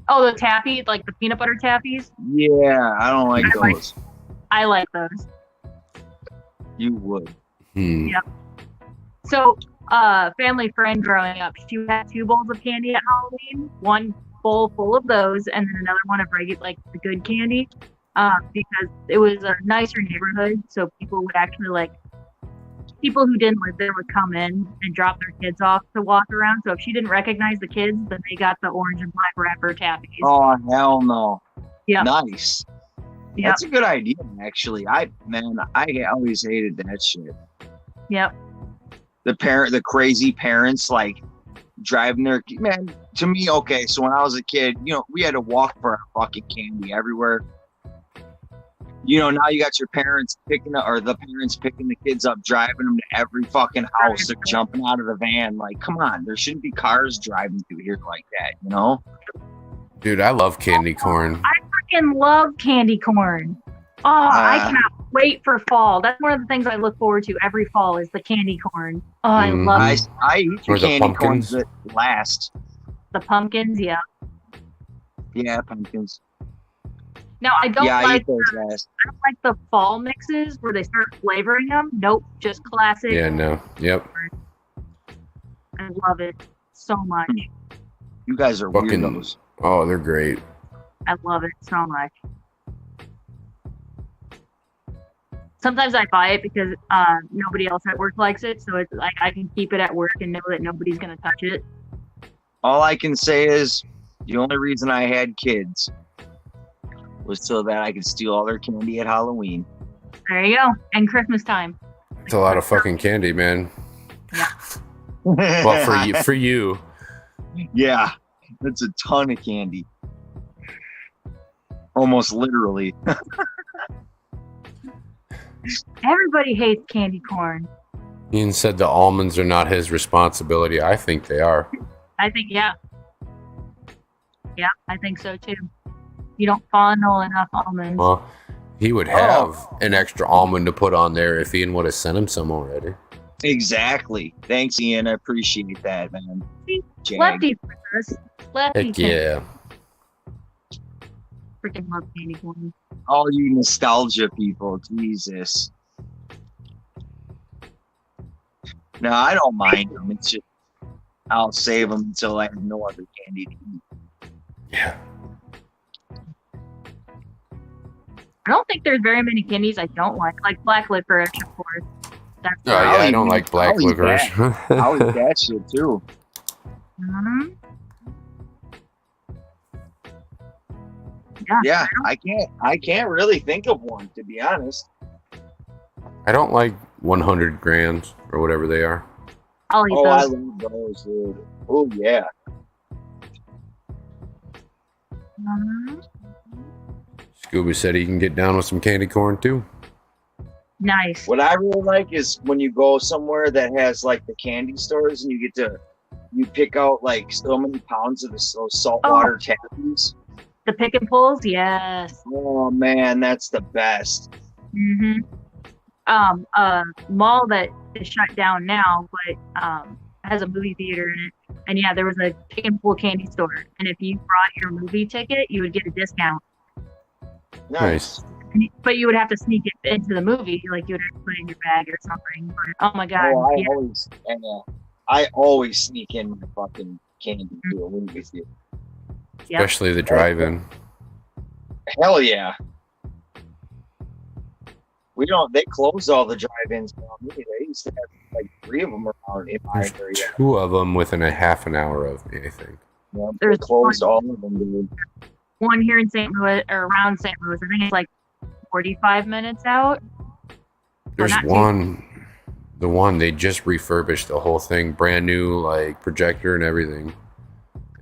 Oh, the taffy, like the peanut butter taffies.
Yeah, I don't like those.
I like those.
You would.
Yep. So, family friend growing up, she had 2 bowls of candy at Halloween. One bowl full of those, and then another one of regular, like the good candy. Because it was a nicer neighborhood, so people would actually people who didn't live there would come in and drop their kids off to walk around. So if she didn't recognize the kids, then they got the orange and black wrapper taffies.
Oh hell no!
Yeah,
Nice.
yep,
That's a good idea, actually. I always hated that shit.
yep.
The crazy parents like driving their man. To me, okay. So when I was a kid, we had to walk for our fucking candy everywhere. Now you got your parents the parents picking the kids up, driving them to every fucking house. They're jumping out of the van. Like, come on, there shouldn't be cars driving through here like that,
Dude, I love candy corn.
I freaking love candy corn. Oh, I cannot wait for fall. That's one of the things I look forward to every fall is the candy corn. Oh, I love it.
I eat the candy corns that last.
The pumpkins, yeah.
Yeah, pumpkins.
No, I don't
I eat those last.
I don't like the fall mixes where they start flavoring them. Nope, just classic.
Yeah, no. Yep.
I love it so much.
You guys are weirdos.
Oh, they're great.
I love it so much. Sometimes I buy it because nobody else at work likes it, so it's like I can keep it at work and know that nobody's gonna touch it.
All I can say is the only reason I had kids was so that I could steal all their candy at Halloween.
There you go. And Christmas time.
It's a lot of fucking candy, man.
Yeah.
Well, for you.
Yeah, that's a ton of candy. Almost literally.
Everybody hates candy corn.
Ian said the almonds are not his responsibility. I think they are.
I think, yeah. Yeah, I think so too. You don't fondle enough almonds.
Well, he would have an extra almond to put on there if Ian would have sent him some already.
Exactly. Thanks, Ian. I appreciate that, man.
Lefty for us. Lefty.
Heck yeah.
Freaking love candy corn.
All you nostalgia people, Jesus. No, I don't mind them. It's just I'll save them until I have no other candy to eat.
Yeah.
I don't think there's very many candies I don't like black licorice, of course. That's
Oh yeah, I don't like black licorice.
I'll eat that shit too.
Mm-hmm.
Yeah, I can't really think of one, to be honest.
I don't like 100 grams or whatever they are.
I'll eat
Oh, I
those.
love those, dude. Oh yeah.
Mhm.
Scooby said he can get down with some candy corn too.
Nice.
What I really like is when you go somewhere that has like the candy stores and you pick out like so many pounds of those saltwater taffies.
The pick and pulls, yes.
Oh man, that's the best.
Mm-hmm. A mall that is shut down now, but has a movie theater in it. And yeah, there was a pick and pull candy store. And if you brought your movie ticket, you would get a discount.
Nice.
But you would have to sneak it into the movie, like you would have to put it in your bag or something. But, oh my god!
Oh, I always sneak in my fucking candy to a movie theater.
Yep.
Especially the drive-in.
Hell yeah. They closed all the drive-ins around me. They used to have like 3 of them around in my
There's
area.
2 of them within a half an hour of me, I think.
Yeah, they
There's
closed all of them, dude.
One here in St. Louis, or around St. Louis. I think it's like 45 minutes out.
There's
not too-
one, the one they just refurbished the whole thing, brand new, like projector and everything.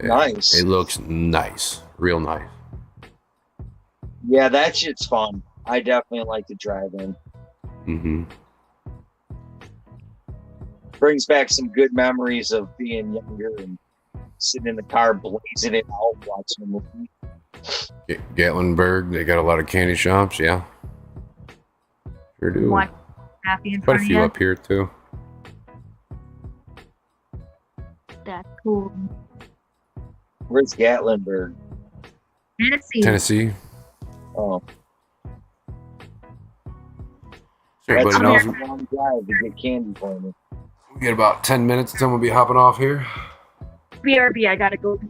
Nice.
It looks nice, real nice.
Yeah, that shit's fun. I definitely like to drive in.
Mm-hmm.
Brings back some good memories of being younger and sitting in the car blazing it out, watching a movie.
Gatlinburg, they got a lot of candy shops, yeah. Sure do.
One happy in
Quite a
front
few
of you.
up here too.
That's cool.
Where's Gatlinburg?
Tennessee.
Oh,
So
that's
everybody
a
knows
long drive to get candy for me.
we get about 10 minutes until we'll be hopping off here.
BRB, I gotta go.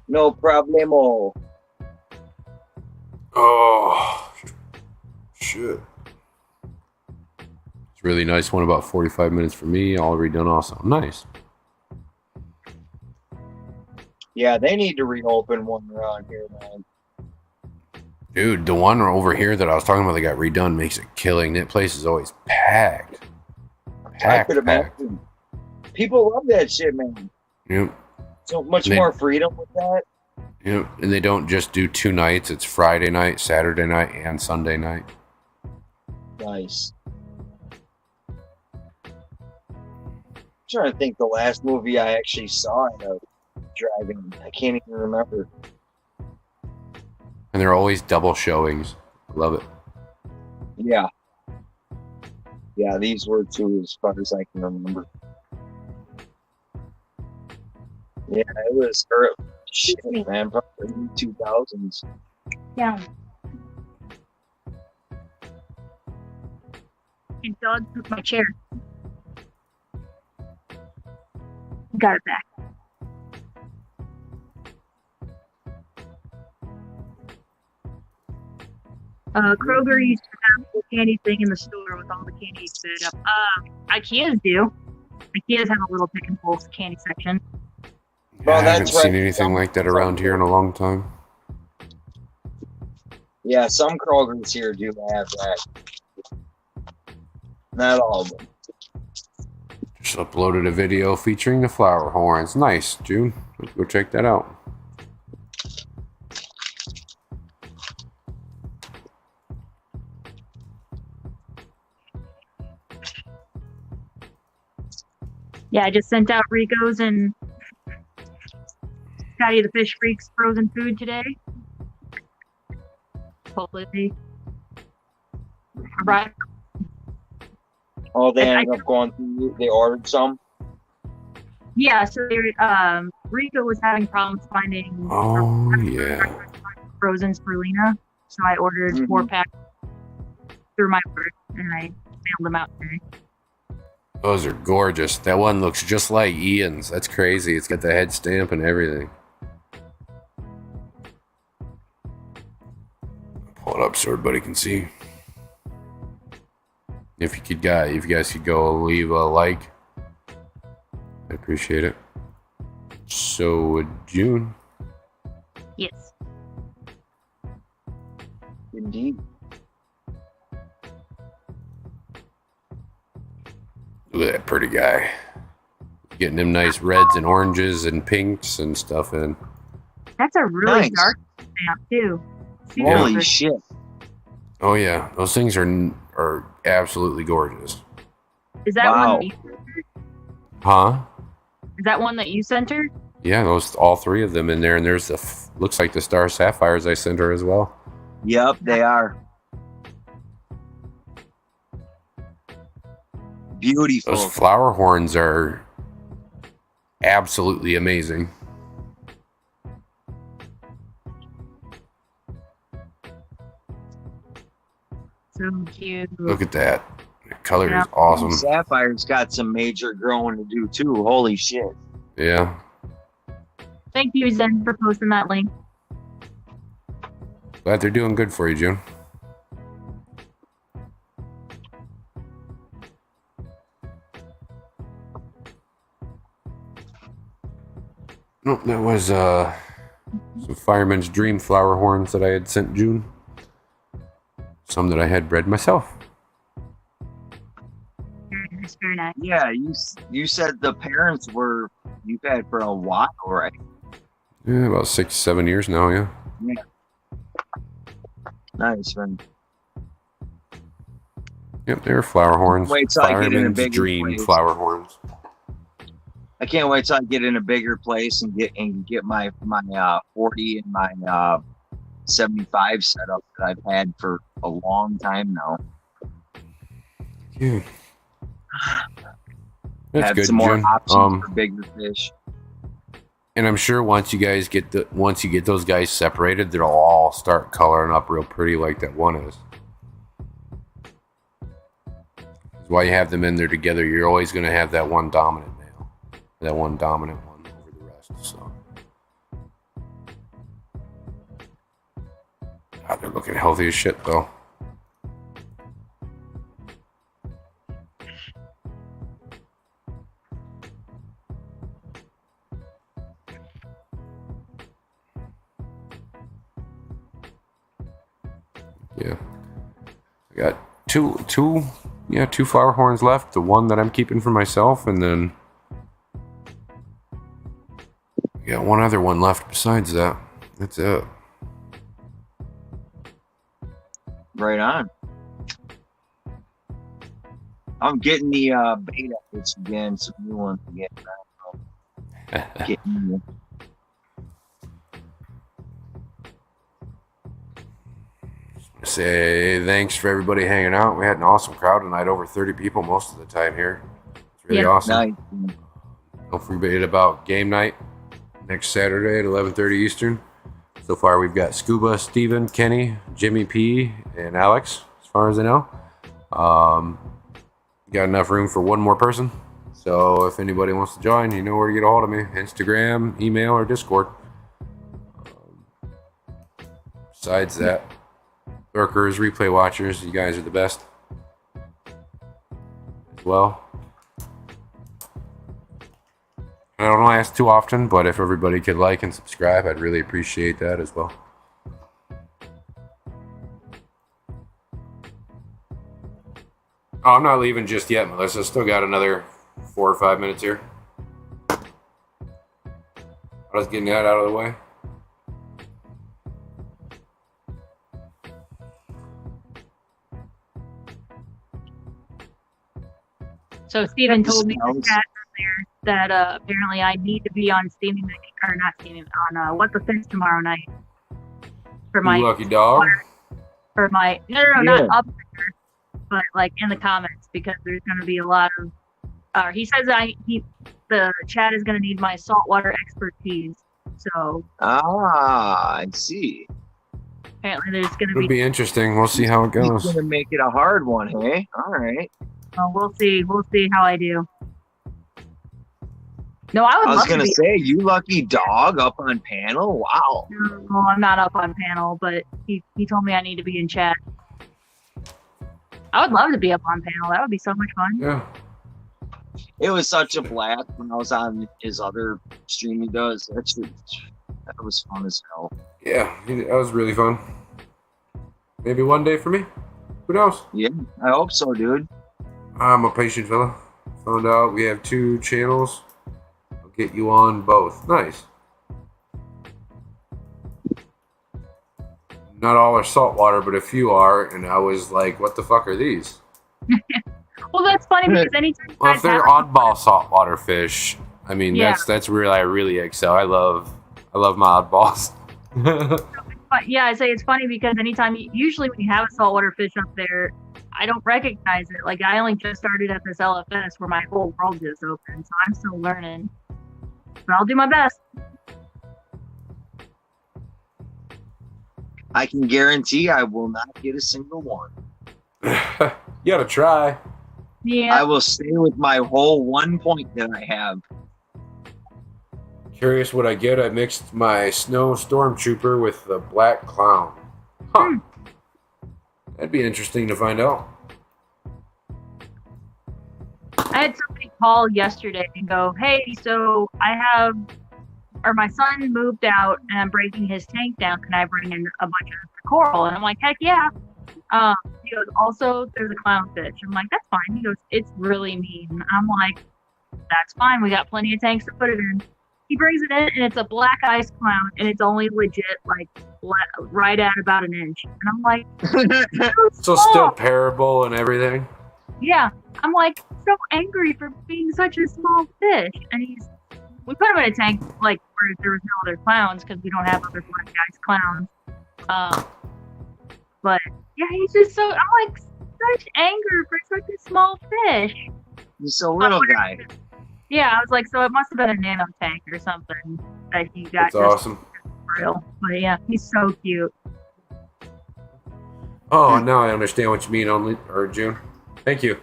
No problemo.
Oh, shit. It's a really nice one, about 45 minutes for me. All redone also. Nice.
Yeah, they need to reopen one around here, man.
Dude, the one over here that I was talking about that got redone makes it killing. That place is always packed.
I could
Packed.
imagine. People love that shit, man.
Yep.
So much more freedom with that.
Yep. And they don't just do 2 nights. It's Friday night, Saturday night, and Sunday night.
Nice. I'm trying to think the last movie I actually saw in a drive-in. I can't even remember.
And they're always double showings. Love it.
Yeah. Yeah, these were two as far as I can remember. Yeah, it was shit, man, probably 2000s.
Yeah. And dog took my chair. Got it back. Kroger used to have the candy thing in the store with all the candy set up. IKEA's do. IKEA's have a little pick and pull candy section.
Well,
I haven't
that's right.
seen anything like that around here in a long time.
Yeah, some Krogers here do have that. Not all of them.
Just uploaded a video featuring the flower horns. Nice, June. Let's go check that out.
Yeah, I just sent out Rico's and Scotty the Fish Freak's frozen food today. Hopefully. Right.
Oh, they ended up going through. They ordered some.
Yeah, so Rico was having problems finding frozen spirulina, so I ordered 4 packs through my work, and I mailed them out today.
Those are gorgeous. That one looks just like Ian's. That's crazy. It's got the head stamp and everything. Pull it up so everybody can see. If you guys could go leave a like, I appreciate it. So, June.
Yes.
Indeed.
Look at that pretty guy. Getting them nice reds and oranges and pinks and stuff in.
That's a really dark stamp, too.
Holy shit.
Oh, yeah. Those things are absolutely gorgeous.
Is that one that you sent her?
Huh?
Is that one that you sent her?
Yeah, those all 3 of them in there. And there's looks like the star sapphires I sent her as well.
Yep, they are. Beautiful.
Those flower horns are absolutely amazing.
So cute.
Look at that. The color is awesome.
Sapphire's got some major growing to do too. Holy shit.
Yeah.
Thank you, Zen, for posting that link.
Glad they're doing good for you, June. Nope, that was some Fireman's Dream flower horns that I had sent June. Some that I had bred myself.
Very nice.
Yeah, you said the parents you've had for a while, right?
Yeah, about 6-7 years now, yeah.
Yeah. Nice, man.
Yep, they're flower horns.
Wait till I get in a
Fireman's
bigger
Dream
place.
flower horns.
I can't wait till I get in a bigger place and get my 40 and my 75 setup that I've had for a long time now.
Yeah. That's
Have
good,
some more
June.
options for bigger fish.
And I'm sure once you get those guys separated, they'll all start coloring up real pretty like that one is. That's why you have them in there together. You're always going to have that one dominant male, that one dominant one over the rest. So, God, they're looking healthy as shit though. Yeah, I got two flower horns left. The one that I'm keeping for myself, and then I got one other one left besides that. That's it.
Right on. I'm getting the beta hits again, some new ones again. Getting
Say thanks for everybody hanging out. We had an awesome crowd tonight, over 30 people most of the time here. It's really awesome.
nice.
Don't forget about game night next Saturday at 11:30 Eastern. So far, we've got Scuba, Steven, Kenny, Jimmy P, and Alex, as far as I know. Got enough room for one more person. So if anybody wants to join, you know where to get a hold of me. Instagram, email, or Discord. Besides that, lurkers, replay watchers, you guys are the best as well. I don't ask too often, but if everybody could like and subscribe, I'd really appreciate that as well. Oh, I'm not leaving just yet, Melissa. Still got another 4 or 5 minutes here. I was getting that out of the way.
So Steven told me in the chat earlier that apparently I need to be on Steaming, or not Steaming, on What the Fish tomorrow night. For my
lucky dog.
For my not up there, but like in the comments, because there's going to be a lot of. He says the chat is going to need my saltwater expertise. So.
I see.
Apparently, there's going to
It'll be interesting. We'll see how it goes.
He's going to make it a hard one, hey? All right.
Well, we'll see. We'll see how I do. No, I
was going to say, you lucky dog up on panel? Wow.
No, I'm not up on panel, but he told me I need to be in chat. I would love to be up on panel. That would be so much fun.
Yeah.
It was such a blast when I was on his other stream he does. That was fun as hell.
Yeah, that was really fun. Maybe one day for me. Who knows?
Yeah, I hope so, dude.
I'm a patient fella. Found out we have 2 channels. I'll get you on both. Nice. Not all are saltwater, but a few are, and I was like, what the fuck are these?
Well, that's funny because anytime
if they're oddball saltwater fish, I mean, that's where I really excel. I love my oddballs.
But yeah, I say it's funny because usually when you have a saltwater fish up there, I don't recognize it. Like, I only just started at this LFS where my whole world is open, so I'm still learning. But I'll do my best.
I can guarantee I will not get a single one.
You gotta try.
Yeah.
I will stay with my whole 1 point that I have.
Curious what I get. I mixed my snow stormtrooper with the black clown. Huh. That'd be interesting to find out.
I had somebody call yesterday and go, hey, so my son moved out and I'm breaking his tank down. Can I bring in a bunch of coral? And I'm like, heck yeah. He goes, also, there's a clownfish. I'm like, that's fine. He goes, it's really mean. I'm like, that's fine. We got plenty of tanks to put it in. He brings it in, and it's a black ice clown, and it's only legit, like, right at about an inch. And I'm like,
so still parable and everything?
Yeah. I'm like, so angry for being such a small fish. And we put him in a tank, like, where there was no other clowns, because we don't have other black ice clowns. But, yeah, he's just so, I'm like, such anger for such a small fish.
He's a little guy.
Yeah, I was like, so it must have been a nano tank or something that he got
That's awesome.
real. But yeah, he's so cute.
Oh, now I understand what you mean, June. Thank you.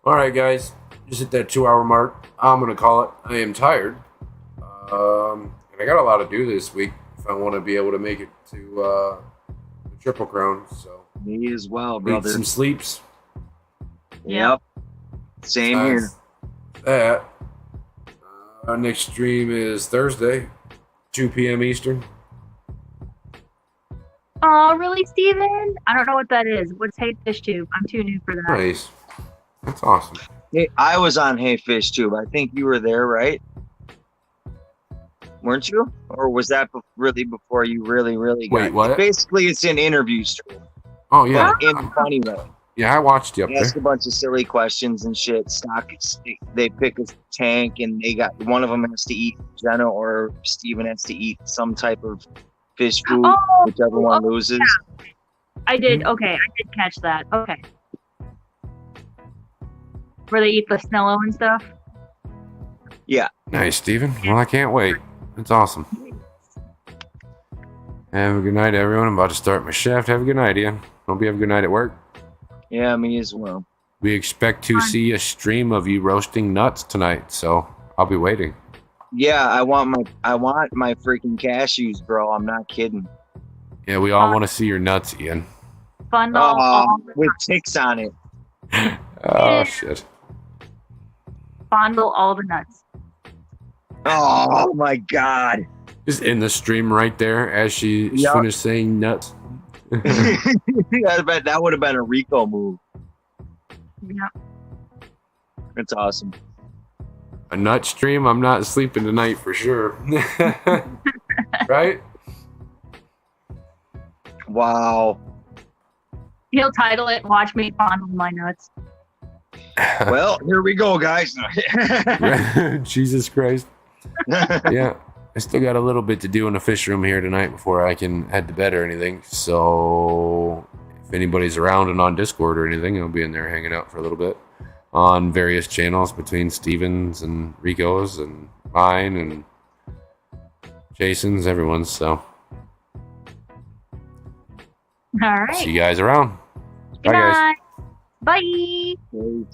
All right, guys, just hit that 2-hour mark. I'm gonna call it. I am tired, and I got a lot to do this week if I want to be able to make it to the Triple Crown. So
Me as well,
need
brother.
some sleeps.
Yep. Same here.
Besides that, our next stream is Thursday, 2 p.m. Eastern.
Oh, really, Steven? I don't know what that is. What's Hate Fish Tube? I'm too new for that.
Nice. That's awesome.
Hey, I was on Hey Fish Tube. I think you were there, right? Weren't you? Or was that really before you really got?
Wait, what?
Basically, it's an interview stream.
Oh, yeah.
But in a funny way.
Yeah, I watched you up
They ask
there.
a bunch of silly questions and shit. They pick a tank, and they got one of them has to eat. Jenna or Steven has to eat some type of fish food,
Oh,
whichever one loses.
yeah. I did. Okay, I did catch that. Okay. Where they eat the snello and stuff.
Nice, Steven. Well, I can't wait. That's awesome. Have a good night, everyone. I'm about to start my shift. Have a good night, Ian. Hope you have a good night at work.
Yeah, me as well.
We expect to see a stream of you roasting nuts tonight, so I'll be waiting.
Yeah, I want my freaking cashews, bro. I'm not kidding.
Yeah, we all want to see your nuts, Ian.
Bundle all the
With ticks on it.
Oh, shit.
Fondle all the nuts.
Oh my god.
Just in the stream right there as she
Yep.
finished saying nuts.
I bet that would have been a Rico move.
Yeah.
It's awesome.
A nut stream? I'm not sleeping tonight for sure. Right?
Wow.
He'll title it "Watch Me Fondle My Nuts."
Well, here we go, guys.
Jesus Christ. Yeah. I still got a little bit to do in the fish room here tonight before I can head to bed or anything. So if anybody's around and on Discord or anything, I'll be in there hanging out for a little bit on various channels between Steven's and Rico's and mine and Jason's, everyone's. So
All right.
see you guys around.
Good
Bye, guys.
night. Bye.